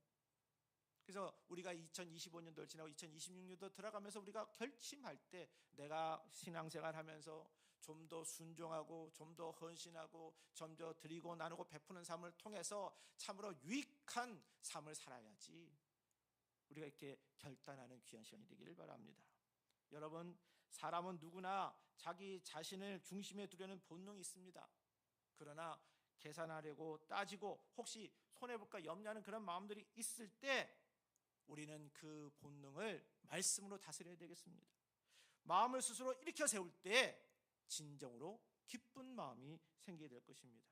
그래서 우리가 2025년도를 지나고 2026년도 들어가면서 우리가 결심할 때 내가 신앙생활 하면서 좀 더 순종하고 좀 더 헌신하고 좀 더 드리고 나누고 베푸는 삶을 통해서 참으로 유익한 삶을 살아야지, 우리가 이렇게 결단하는 귀한 시간이 되기를 바랍니다. 여러분, 사람은 누구나 자기 자신을 중심에 두려는 본능이 있습니다. 그러나 계산하려고 따지고 혹시 손해볼까 염려하는 그런 마음들이 있을 때 우리는 그 본능을 말씀으로 다스려야 되겠습니다. 마음을 스스로 일으켜 세울 때 진정으로 기쁜 마음이 생기게 될 것입니다.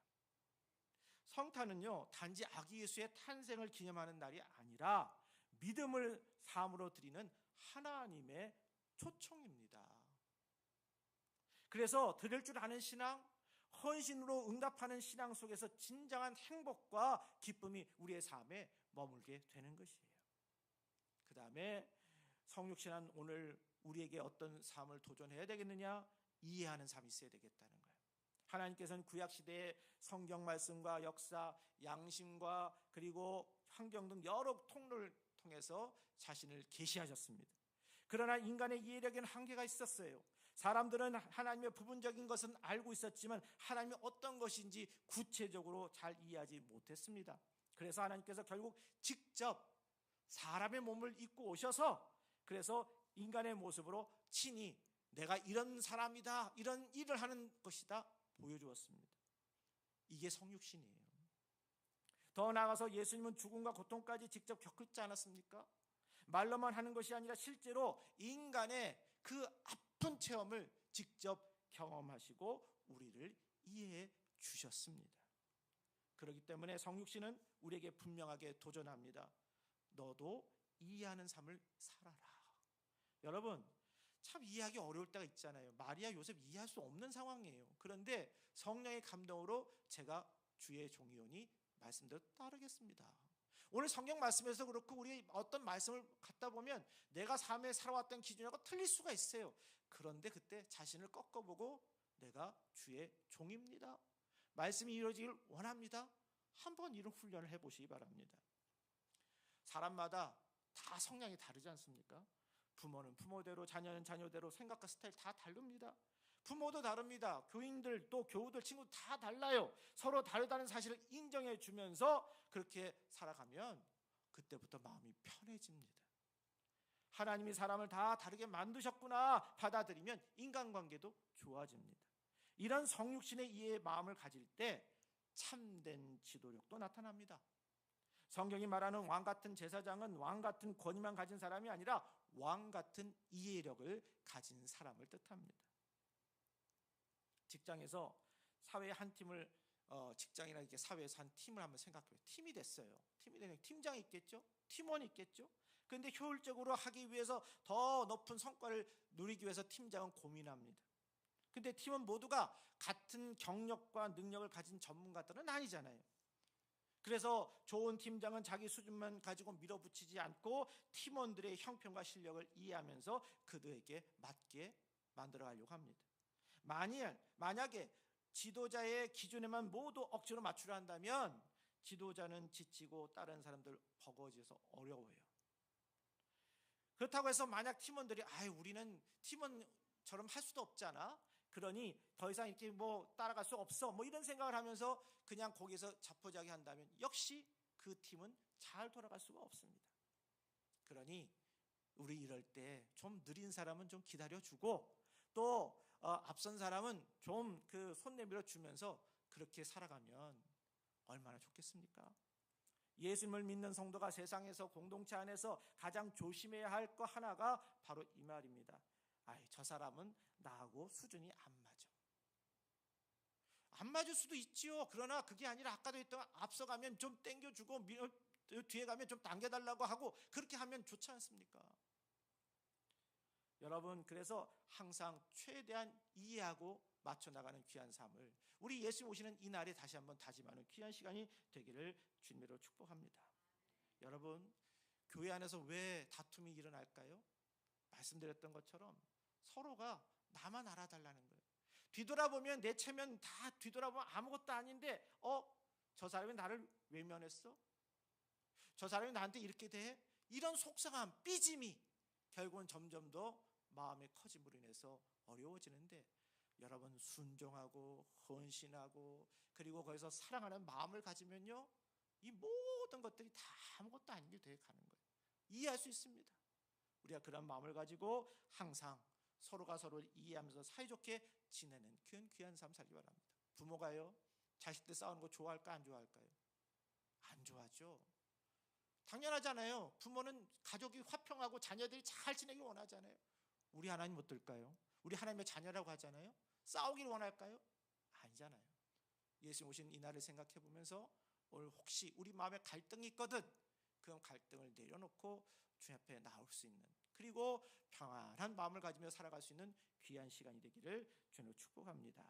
성탄은요, 단지 아기 예수의 탄생을 기념하는 날이 아니라 믿음을 삶으로 드리는 하나님의 초청입니다. 그래서 드릴 줄 아는 신앙, 헌신으로 응답하는 신앙 속에서 진정한 행복과 기쁨이 우리의 삶에 머물게 되는 것이에요. 그 다음에 성육신한 오늘 우리에게 어떤 삶을 도전해야 되겠느냐? 이해하는 삶이 있어야 되겠다는 거예요. 하나님께서는 구약시대의 성경 말씀과 역사, 양심과 그리고 환경 등 여러 통로를 통해서 자신을 계시하셨습니다. 그러나 인간의 이해력에는 한계가 있었어요. 사람들은 하나님의 부분적인 것은 알고 있었지만 하나님이 어떤 것인지 구체적으로 잘 이해하지 못했습니다. 그래서 하나님께서 결국 직접 사람의 몸을 입고 오셔서 그래서 인간의 모습으로 친히 내가 이런 사람이다, 이런 일을 하는 것이다 보여주었습니다. 이게 성육신이에요. 더 나아가서 예수님은 죽음과 고통까지 직접 겪지 않았습니까? 말로만 하는 것이 아니라 실제로 인간의 그 아픈 체험을 직접 경험하시고 우리를 이해해 주셨습니다. 그렇기 때문에 성육신은 우리에게 분명하게 도전합니다. 너도 이해하는 삶을 살아라. 여러분, 참 이해하기 어려울 때가 있잖아요. 마리아, 요셉 이해할 수 없는 상황이에요. 그런데 성령의 감동으로 제가 주의 종이오니 말씀대로 따르겠습니다. 오늘 성경 말씀에서 그렇고 우리 어떤 말씀을 갖다 보면 내가 삶에 살아왔던 기준하고 틀릴 수가 있어요. 그런데 그때 자신을 꺾어보고 내가 주의 종입니다. 말씀이 이루어지길 원합니다. 한번 이런 훈련을 해보시기 바랍니다. 사람마다 다 성향이 다르지 않습니까? 부모는 부모대로, 자녀는 자녀대로 생각과 스타일 다 다릅니다. 부모도 다릅니다. 교인들 또 교우들 친구들 다 달라요. 서로 다르다는 사실을 인정해 주면서 그렇게 살아가면 그때부터 마음이 편해집니다. 하나님이 사람을 다 다르게 만드셨구나 받아들이면 인간관계도 좋아집니다. 이런 성육신의 이해의 마음을 가질 때 참된 지도력도 나타납니다. 성경이 말하는 왕 같은 제사장은 왕 같은 권위만 가진 사람이 아니라 왕 같은 이해력을 가진 사람을 뜻합니다. 직장에서 사회의 한 팀을 직장이나 이렇게 사회에서 한 팀을 한번 생각해요. 팀이 됐어요. 팀이 되면 팀장이 있겠죠? 팀원이 있겠죠? 그런데 효율적으로 하기 위해서 더 높은 성과를 누리기 위해서 팀장은 고민합니다. 근데 팀원 모두가 같은 경력과 능력을 가진 전문가들은 아니잖아요. 그래서 좋은 팀장은 자기 수준만 가지고 밀어붙이지 않고 팀원들의 형편과 실력을 이해하면서 그들에게 맞게 만들어가려고 합니다. 만약에 지도자의 기준에만 모두 억지로 맞추려 한다면 지도자는 지치고 다른 사람들 버거워져서 어려워요. 그렇다고 해서 만약 팀원들이 우리는 팀원처럼 할 수도 없잖아. 그러니 더 이상 이렇게 따라갈 수 없어. 이런 생각을 하면서 그냥 거기서 자포자기 한다면 역시 그 팀은 잘 돌아갈 수가 없습니다. 그러니 우리 이럴 때 좀 느린 사람은 좀 기다려주고 또 앞선 사람은 좀 그 손 내밀어 주면서 그렇게 살아가면 얼마나 좋겠습니까? 예수님을 믿는 성도가 세상에서 공동체 안에서 가장 조심해야 할 거 하나가 바로 이 말입니다. 저 사람은 나하고 수준이 안 맞아. 안 맞을 수도 있지요. 그러나 그게 아니라 아까도 했던 앞서가면 좀 땡겨주고 뒤에 가면 좀 당겨달라고 하고 그렇게 하면 좋지 않습니까? 여러분, 그래서 항상 최대한 이해하고 맞춰나가는 귀한 삶을 우리 예수님 오시는 이 날에 다시 한번 다짐하는 귀한 시간이 되기를 주님으로 축복합니다. 여러분, 교회 안에서 왜 다툼이 일어날까요? 말씀드렸던 것처럼 서로가 나만 알아달라는 거예요. 뒤돌아보면 내 체면 다 뒤돌아보면 아무것도 아닌데 저 사람이 나를 외면했어? 저 사람이 나한테 이렇게 대해? 이런 속상함, 삐짐이 결국은 점점 더 마음의 커짐으로 인해서 어려워지는데 여러분 순종하고 헌신하고 그리고 거기서 사랑하는 마음을 가지면요 이 모든 것들이 다 아무것도 아닌 게 되어 가는 거예요. 이해할 수 있습니다. 우리가 그런 마음을 가지고 항상 서로가 서로를 이해하면서 사이좋게 지내는 그런 귀한 삶 살기 바랍니다. 부모가요 자식들 싸우는 거 좋아할까 안 좋아할까요? 안 좋아하죠. 당연하잖아요. 부모는 가족이 화평하고 자녀들이 잘 지내길 원하잖아요. 우리 하나님 어떨까요? 우리 하나님의 자녀라고 하잖아요. 싸우길 원할까요? 아니잖아요. 예수님 오신 이 날을 생각해 보면서 오늘 혹시 우리 마음에 갈등이 있거든 그 갈등을 내려놓고 주님 앞에 나올 수 있는 그리고 평안한 마음을 가지며 살아갈 수 있는 귀한 시간이 되기를 주님으로 축복합니다.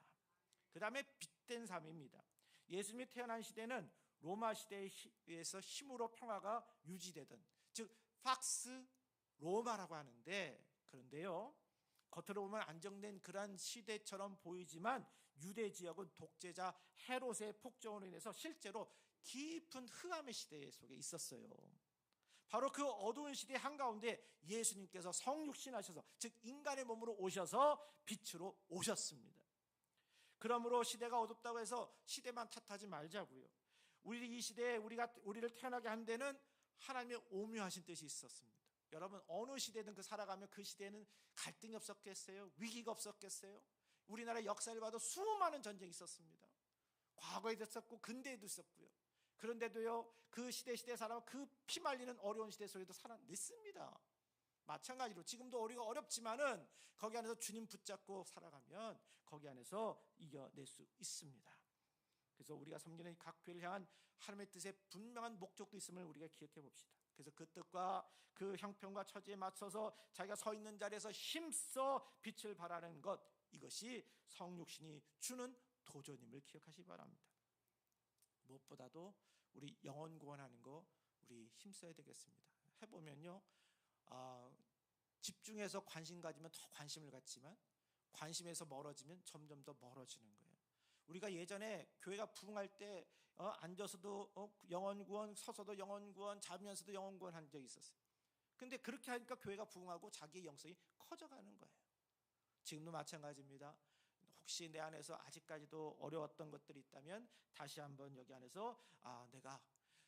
그 다음에 빛된 삶입니다. 예수님이 태어난 시대는 로마 시대에 의해서 힘으로 평화가 유지되던 즉 팍스 로마라고 하는데 그런데요 겉으로 보면 안정된 그러한 시대처럼 보이지만 유대 지역은 독재자 헤롯의 폭정으로 인해서 실제로 깊은 흑암의 시대 속에 있었어요. 바로 그 어두운 시대 한가운데 예수님께서 성육신하셔서, 즉 인간의 몸으로 오셔서 빛으로 오셨습니다. 그러므로 시대가 어둡다고 해서 시대만 탓하지 말자고요. 우리 이 시대에 우리를 태어나게 한 데는 하나님의 오묘하신 뜻이 있었습니다. 여러분, 어느 시대든 살아가면 그 시대에는 갈등이 없었겠어요? 위기가 없었겠어요? 우리나라 역사를 봐도 수많은 전쟁이 있었습니다. 과거에도 있었고 근대에도 있었고요. 그런데도요, 그 시대에 살아가 그 피말리는 어려운 시대 속에도 살아냈습니다. 마찬가지로 지금도 우리가 어렵지만은 거기 안에서 주님 붙잡고 살아가면 거기 안에서 이겨낼 수 있습니다. 그래서 우리가 섬기는 각 교회를 향한 하나님의 뜻에 분명한 목적도 있음을 우리가 기억해 봅시다. 그래서 그 뜻과 그 형편과 처지에 맞춰서 자기가 서 있는 자리에서 힘써 빛을 발하는 것, 이것이 성육신이 주는 도전임을 기억하시기 바랍니다. 무엇보다도 우리 영혼 구원하는 거 우리 힘써야 되겠습니다. 해보면요, 집중해서 관심 가지면 더 관심을 갖지만 관심에서 멀어지면 점점 더 멀어지는 거예요. 우리가 예전에 교회가 부흥할 때 앉아서도 영혼 구원, 서서도 영혼 구원, 자면서도 영혼 구원 한 적이 있었어요. 근데 그렇게 하니까 교회가 부흥하고 자기의 영성이 커져가는 거예요. 지금도 마찬가지입니다. 혹시 내 안에서 아직까지도 어려웠던 것들이 있다면 다시 한번 여기 안에서 내가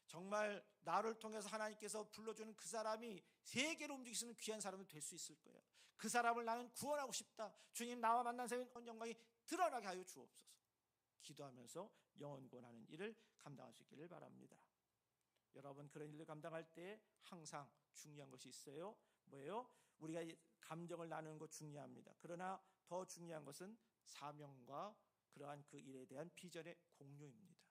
정말 나를 통해서 하나님께서 불러주는 그 사람이 세계로 움직이시는 귀한 사람이 될 수 있을 거예요. 그 사람을 나는 구원하고 싶다. 주님, 나와 만난 사람의 영광이 드러나게 하여 주옵소서. 기도하면서 영혼 구원하는 일을 감당할 수 있기를 바랍니다. 여러분, 그런 일을 감당할 때 항상 중요한 것이 있어요. 뭐예요? 우리가 감정을 나누는 것 중요합니다. 그러나 더 중요한 것은 사명과 그러한 그 일에 대한 비전의 공유입니다.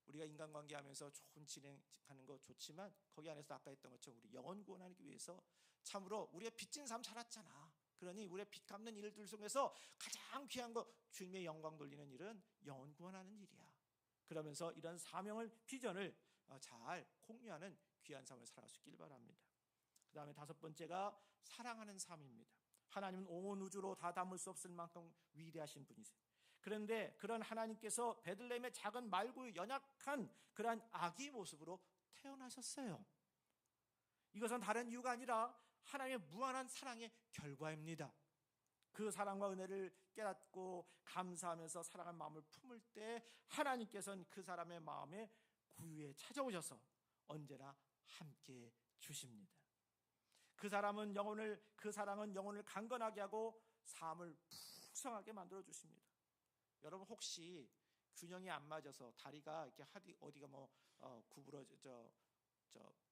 우리가 인간관계하면서 좋은 진행하는 거 좋지만 거기 안에서 아까 했던 것처럼 우리 영혼 구원하기 위해서 참으로 우리가 빚진 삶 살았잖아. 그러니 우리의 빚 갚는 일들 속에서 가장 귀한 거, 주님의 영광 돌리는 일은 영혼 구원하는 일이야. 그러면서 이런 사명을, 비전을 잘 공유하는 귀한 삶을 살아갈 수 있기를 바랍니다. 그 다음에 다섯 번째가 사랑하는 삶입니다. 하나님은 온 우주로 다 담을 수 없을 만큼 위대하신 분이세요. 그런데 그런 하나님께서 베들레헴의 작은 말고 연약한 그러한 아기 모습으로 태어나셨어요. 이것은 다른 이유가 아니라 하나님의 무한한 사랑의 결과입니다. 그 사랑과 은혜를 깨닫고 감사하면서 사랑한 마음을 품을 때 하나님께서는 그 사람의 마음에 구유에 찾아오셔서 언제나 함께 주십니다. 그 사랑은 영혼을 강건하게 하고 삶을 풍성하게 만들어 주십니다. 여러분, 혹시 균형이 안 맞아서 다리가 이렇게 어디가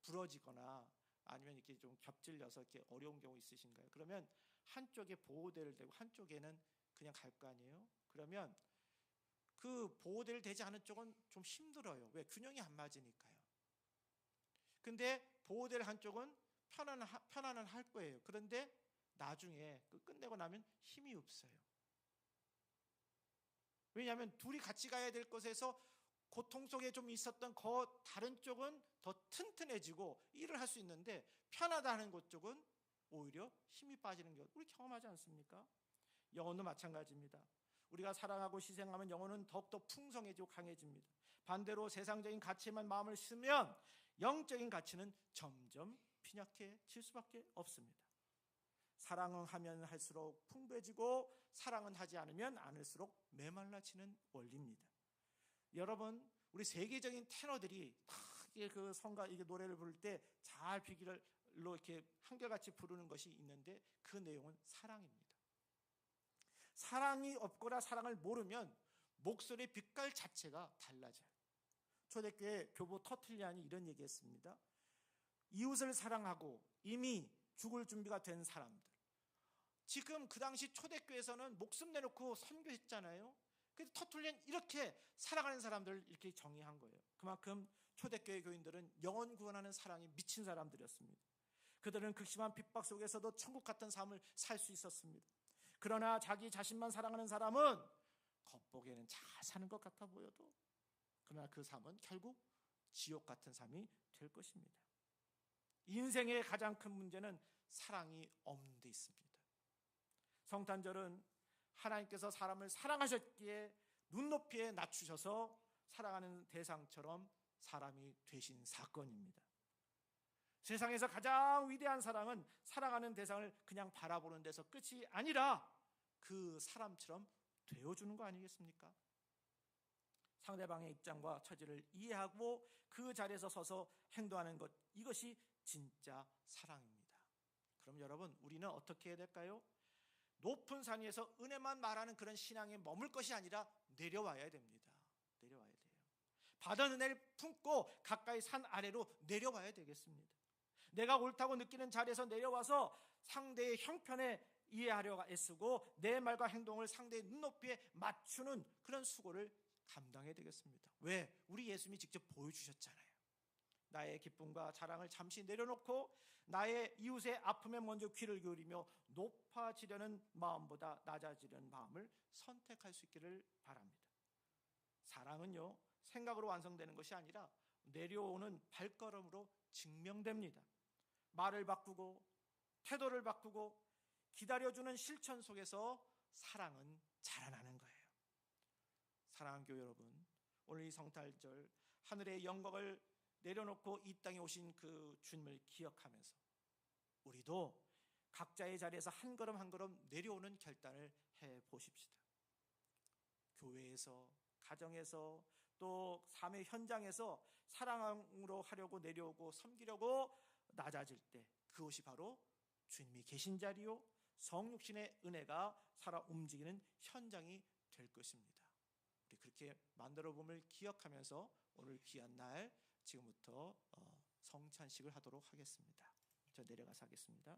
부러지거나 아니면 이렇게 좀 겹질려서 이렇게 어려운 경우 있으신가요? 그러면 한쪽에 보호대를 대고 한쪽에는 그냥 갈 거 아니에요? 그러면 그 보호대를 대지 않은 쪽은 좀 힘들어요. 왜? 균형이 안 맞으니까요. 근데 보호대를 한쪽은 편안은 할 거예요. 그런데 나중에 끝내고 나면 힘이 없어요. 왜냐하면 둘이 같이 가야 될 것에서 고통 속에 좀 있었던 다른 쪽은 더 튼튼해지고 일을 할 수 있는데 편하다는 것 쪽은 오히려 힘이 빠지는 것, 우리 경험하지 않습니까? 영혼도 마찬가지입니다. 우리가 사랑하고 희생하면 영혼은 더욱더 풍성해지고 강해집니다. 반대로 세상적인 가치에만 마음을 쓰면 영적인 가치는 점점 빈약해질 수밖에 없습니다. 사랑은 하면 할수록 풍부해지고 사랑은 하지 않으면 않을수록 메말라지는 원리입니다. 여러분, 우리 세계적인 테너들이 다 그 성가 이게 노래를 부를 때 잘 비기로 이렇게 한결같이 부르는 것이 있는데 그 내용은 사랑입니다. 사랑이 없거나 사랑을 모르면 목소리의 빛깔 자체가 달라져요. 초대교회 교부 터틀리안이 이런 얘기했습니다. 이웃을 사랑하고 이미 죽을 준비가 된 사람들. 지금 그 당시 초대교회에서는 목숨 내놓고 선교했잖아요. 그래서 터툴리안 이렇게 사랑하는 사람들을 이렇게 정의한 거예요. 그만큼 초대교회 교인들은 영혼 구원하는 사랑에 미친 사람들이었습니다. 그들은 극심한 핍박 속에서도 천국 같은 삶을 살 수 있었습니다. 그러나 자기 자신만 사랑하는 사람은 겉보기에는 잘 사는 것 같아 보여도 그러나 그 삶은 결국 지옥 같은 삶이 될 것입니다. 인생의 가장 큰 문제는 사랑이 없는 데 있습니다. 성탄절은 하나님께서 사람을 사랑하셨기에 눈높이에 낮추셔서 사랑하는 대상처럼 사람이 되신 사건입니다. 세상에서 가장 위대한 사랑은 사랑하는 대상을 그냥 바라보는 데서 끝이 아니라 그 사람처럼 되어주는 거 아니겠습니까? 상대방의 입장과 처지를 이해하고 그 자리에서 서서 행동하는 것, 이것이 진짜 사랑입니다. 그럼 여러분, 우리는 어떻게 해야 될까요? 높은 산 위에서 은혜만 말하는 그런 신앙에 머물 것이 아니라 내려와야 됩니다. 내려와야 돼요. 받은 은혜를 품고 가까이 산 아래로 내려와야 되겠습니다. 내가 옳다고 느끼는 자리에서 내려와서 상대의 형편에 이해하려고 애쓰고 내 말과 행동을 상대의 눈높이에 맞추는 그런 수고를 감당해야 되겠습니다. 왜? 우리 예수님이 직접 보여주셨잖아요. 나의 기쁨과 자랑을 잠시 내려놓고 나의 이웃의 아픔에 먼저 귀를 기울이며 높아지려는 마음보다 낮아지려는 마음을 선택할 수 있기를 바랍니다. 사랑은요, 생각으로 완성되는 것이 아니라 내려오는 발걸음으로 증명됩니다. 말을 바꾸고 태도를 바꾸고 기다려주는 실천 속에서 사랑은 자라나는 거예요. 사랑하는 교회 여러분, 오늘 이 성탄절 하늘의 영광을 내려놓고 이 땅에 오신 그 주님을 기억하면서 우리도 각자의 자리에서 한 걸음 한 걸음 내려오는 결단을 해보십시다. 교회에서, 가정에서, 또 삶의 현장에서 사랑으로 하려고 내려오고 섬기려고 낮아질 때 그것이 바로 주님이 계신 자리요, 성육신의 은혜가 살아 움직이는 현장이 될 것입니다. 우리 그렇게 만들어봄을 기억하면서 오늘 귀한 날 지금부터 성찬식을 하도록 하겠습니다. 저 내려가서 하겠습니다.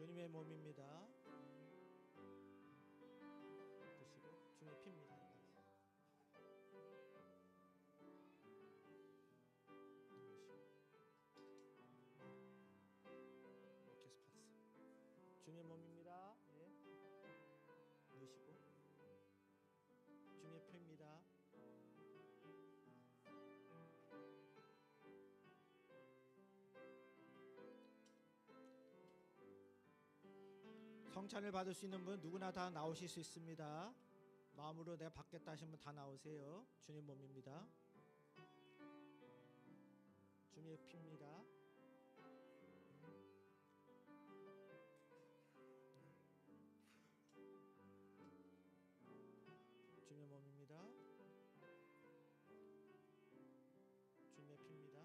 주님의 몸입니다. 드시고 주님의 피입니다. 계속 받으세요. 주님의 몸입니다. 예. 넣으시고 주님의 피입니다. 성찬을 받을 수 있는 분 누구나 다 나오실 수 있습니다. 마음으로 내가 받겠다 하시는 분 다 나오세요. 주님 몸입니다. 주님의 피입니다. 주님의 몸입니다. 주님의 피입니다.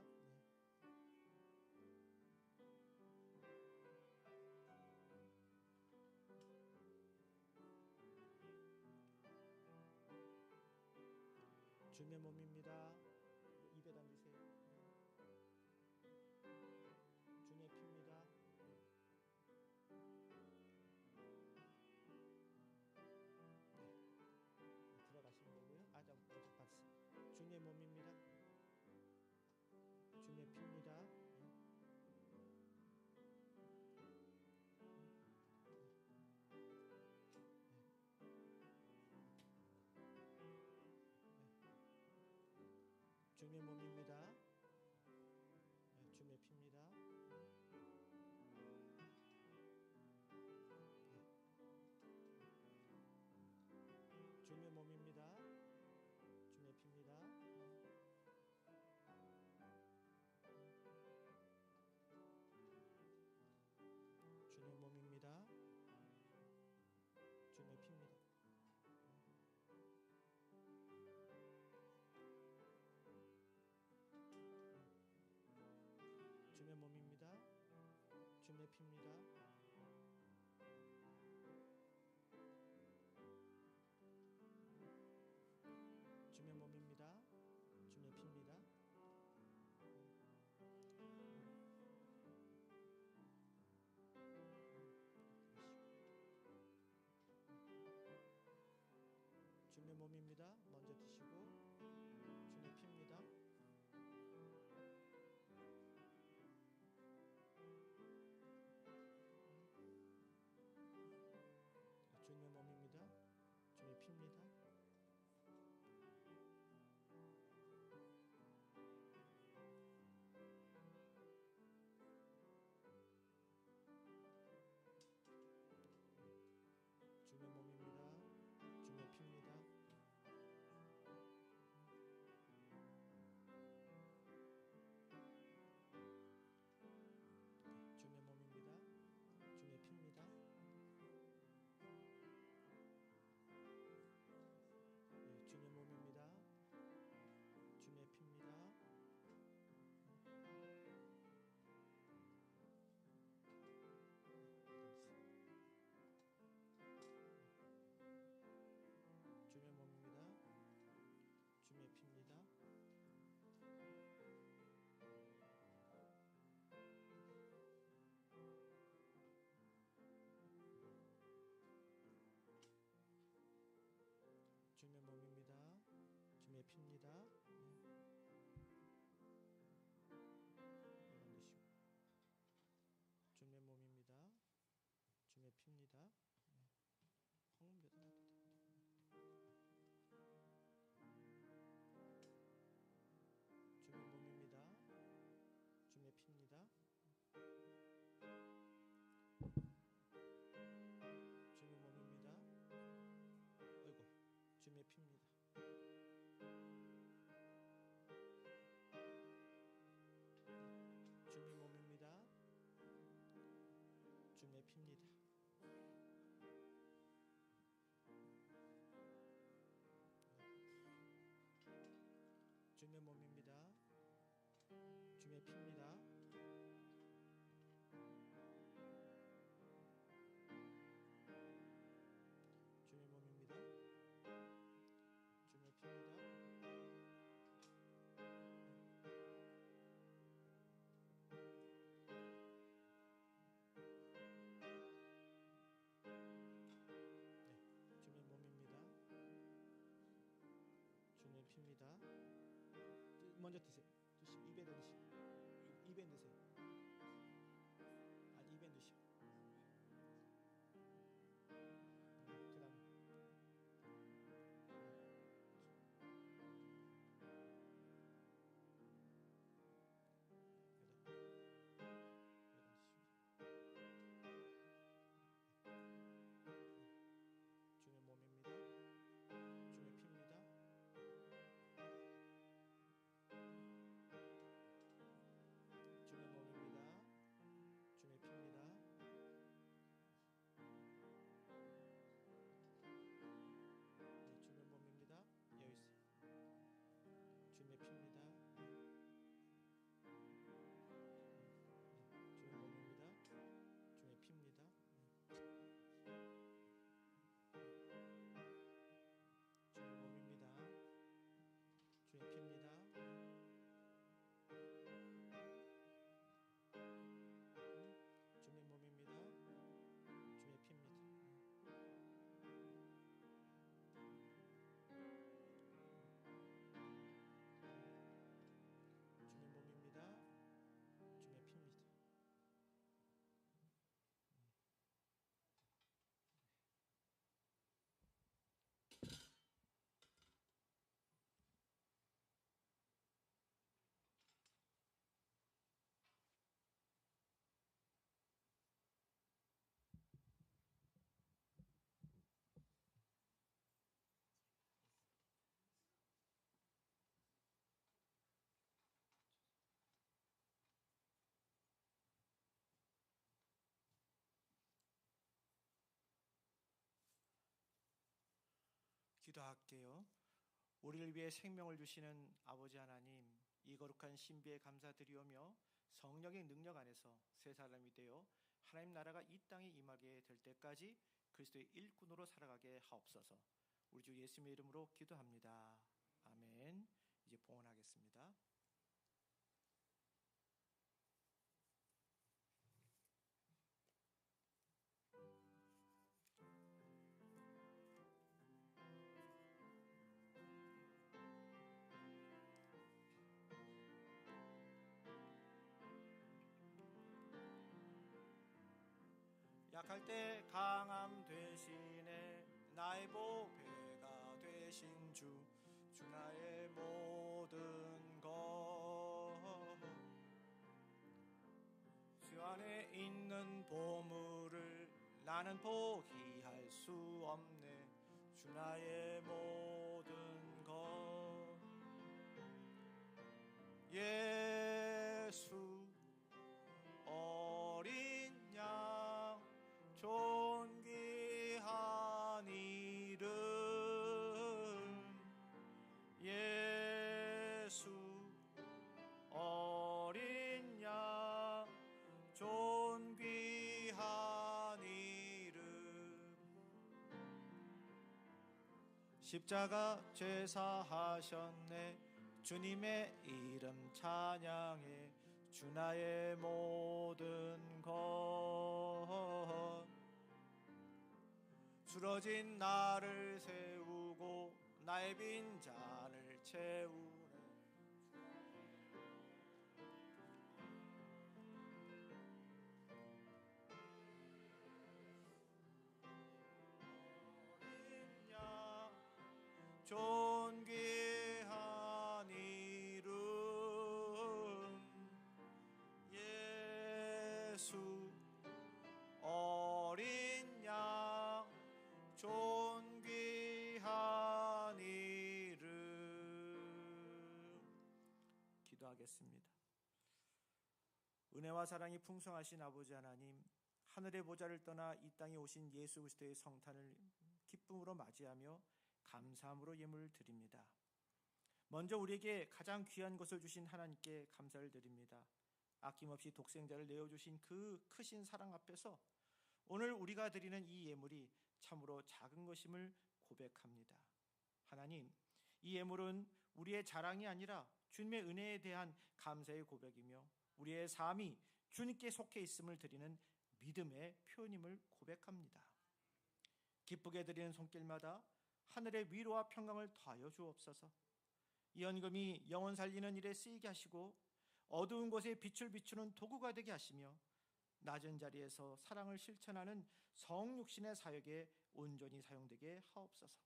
주님의 몸입니다. 입에다 넣으세요. 주님의 피입니다. 들어가시면 되고요. 자, 받으세요. 주님의 몸입니다. 주님의 피입니다. 주님의 몸입니다. 주님의 피입니다. 주님의 몸입니다. 주님의 피입니다. 주님의 몸입니다. 주님의 피입니다. 주님의 몸입니다. 주님의 피입니다. 주님의 몸입니다. 주님의 피입니다. 주님의 몸입니다. 먼저 드시고 주님의 피입니다. 주님의 몸입니다. 주님의 피입니다. 주님의 몸입니다. 주님의 피입니다. 주님의 몸입니다. 주님의 피입니다. 주님의 몸입니다. 주님의 피입니다. 주님의 몸입니다. 주님의 피입니다. 주님의 몸입니다. 주님의 피입니다. 내쉬고 주님의 몸입니다. 주님의 피입니다. 황금 몇 안 해도 됩니다. 주님의 몸입니다. 주님의 피입니다. 주님의 몸입니다. 아이고, 주님의 피입니다. 주님의 몸입니다. 주님의 피입니다. 주님의 몸입니다. 주님의 피입니다. 주님의 몸입니다. 주님의 피입니다. 주님의 먼저 드세요. 입에다 드시고. 입에 드세요. 아니 입에 드시고. 그다음 주의 몸입니다. 주의 피입니다. 주의 몸입니다. 주의 피입니다. 네, 주의 몸입니다. 여기 있어요. 주의 피입니다. 주의 몸입니다. 주의 피입니다. 주의 몸입니다. 주의 피입니다. 주의 몸입니다. 주의 피입니다. 주의 몸입니다. 주의 피입니다. 기도할게요. 우리를 위해 생명을 주시는 아버지 하나님, 이 거룩한 신비에 감사드리오며 성령의 능력 안에서 새 사람이 되어 하나님 나라가 이 땅에 임하게 될 때까지 그리스도의 일꾼으로 살아가게 하옵소서. 우리 주 예수님의 이름으로 기도합니다. 아멘. 이제 봉헌하겠습니다. 약할 때 강함 되시네 나의 보배가 되신 주 나의 모든 것 주 안에 있는 보물을 나는 포기할 수 없네 주 나의 모든 것 예수 어린 양 존귀한 이름 예수 어린 양 존귀한 이름 십자가 죄사하셨네 주님의 이름 찬양해 주 나의 모든 것 쓰러진 나를 세우고 나의 빈잔을 채우네 어린 양 존귀한 이름 예수 어린 양 존귀한 이름 기도하겠습니다. 은혜와 사랑이 풍성하신 아버지 하나님 하늘의 보좌를 떠나 이 땅에 오신 예수 그리스도의 성탄을 기쁨으로 맞이하며 감사함으로 예물을 드립니다. 먼저 우리에게 가장 귀한 것을 주신 하나님께 감사를 드립니다. 아낌없이 독생자를 내어주신 그 크신 사랑 앞에서 오늘 우리가 드리는 이 예물이 참으로 작은 것임을 고백합니다. 하나님, 이 예물은 우리의 자랑이 아니라 주님의 은혜에 대한 감사의 고백이며 우리의 삶이 주님께 속해 있음을 드리는 믿음의 표현임을 고백합니다. 기쁘게 드리는 손길마다 하늘의 위로와 평강을 더하여 주옵소서. 이 헌금이 영혼 살리는 일에 쓰이게 하시고 어두운 곳에 빛을 비추는 도구가 되게 하시며 낮은 자리에서 사랑을 실천하는 성육신의 사역에 온전히 사용되게 하옵소서.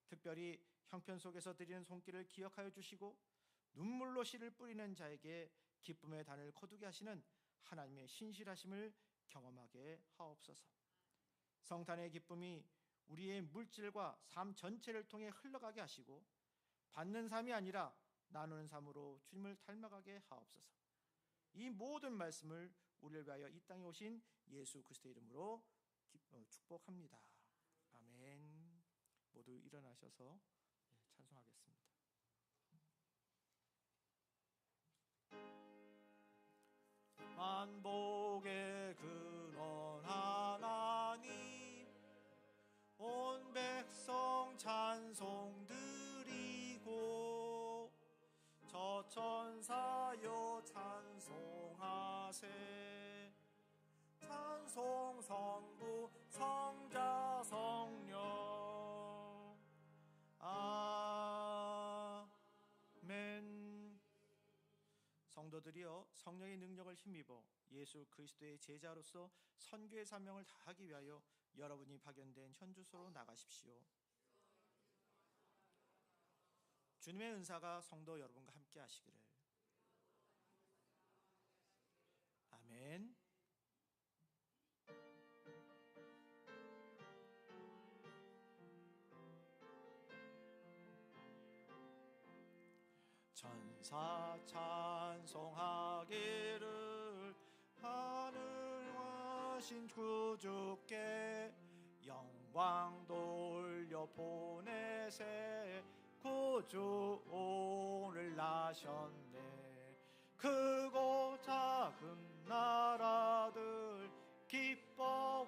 특별히 형편 속에서 드리는 손길을 기억하여 주시고 눈물로 씨를 뿌리는 자에게 기쁨의 단을 거두게 하시는 하나님의 신실하심을 경험하게 하옵소서. 성탄의 기쁨이 우리의 물질과 삶 전체를 통해 흘러가게 하시고 받는 삶이 아니라 나누는 삶으로 주님을 닮아가게 하옵소서. 이 모든 말씀을 우리를 위하여 이 땅에 오신 예수 그리스도의 이름으로 축복합니다. 아멘. 모두 일어나셔서 찬송하겠습니다. 만복의 근원 하나님, 온 백성 찬송 드리고 저천사여 찬송하세. 찬송 성부 성자 성령. 아멘. 성도들이여, 성령의 능력을 힘입어 예수 그리스도의 제자로서 선교의 사명을 다하기 위하여 여러분이 파견된 현주소로 나가십시오. 주님의 은사가 성도 여러분과 함께 하시기를. 아멘. 천사 찬송하기를 하늘 와신 구주께 영광 돌려 보내세. 구주 오늘 나셨네. 크고 작은 나라들 기뻐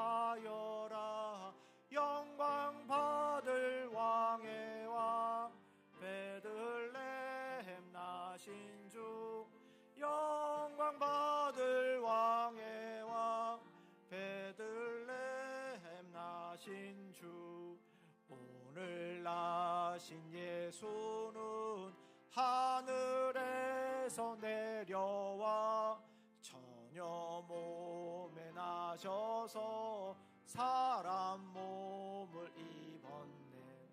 화답하여라. 영광 받을 왕의 왕 베들레헴 나신 주. 영광 받을 왕의 왕 베들레헴 나신 주. 오늘 나신 예수는 하늘에서 내려와 처녀 몸에 나셔서 사람 몸을 입었네.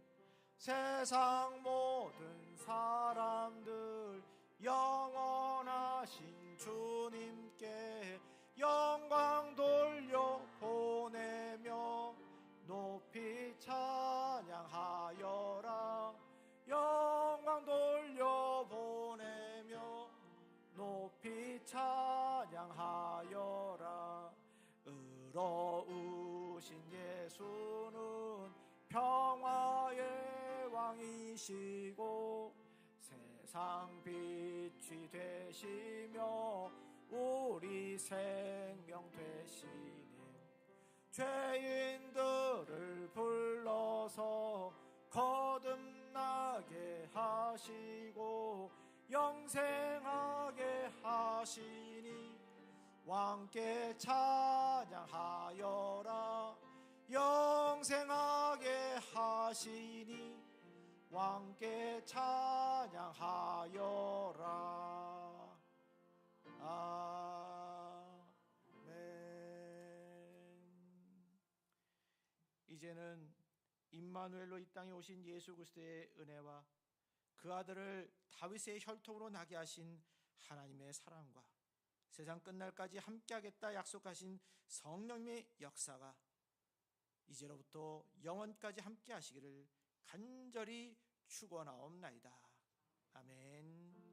세상 모든 사람들 영원하신 주님께 영광 돌려 보내며 높이 찬양하여라. 영광 돌려 보내며 높이 찬양하여라. 의로우신 예수는 평화의 왕이시고 세상 빛이 되시며 우리 생명 되시니 죄인들을 불러서 거듭나게 하시고 영생하게 하시니 왕께 찬양하여라. 영생하게 하시니 왕께 찬양하여라. 이제는 임마누엘로 이 땅에 오신 예수 그리스도의 은혜와 그 아들을 다윗의 혈통으로 나게 하신 하나님의 사랑과 세상 끝날까지 함께하겠다 약속하신 성령님의 역사가 이제로부터 영원까지 함께하시기를 간절히 축원하옵나이다. 아멘.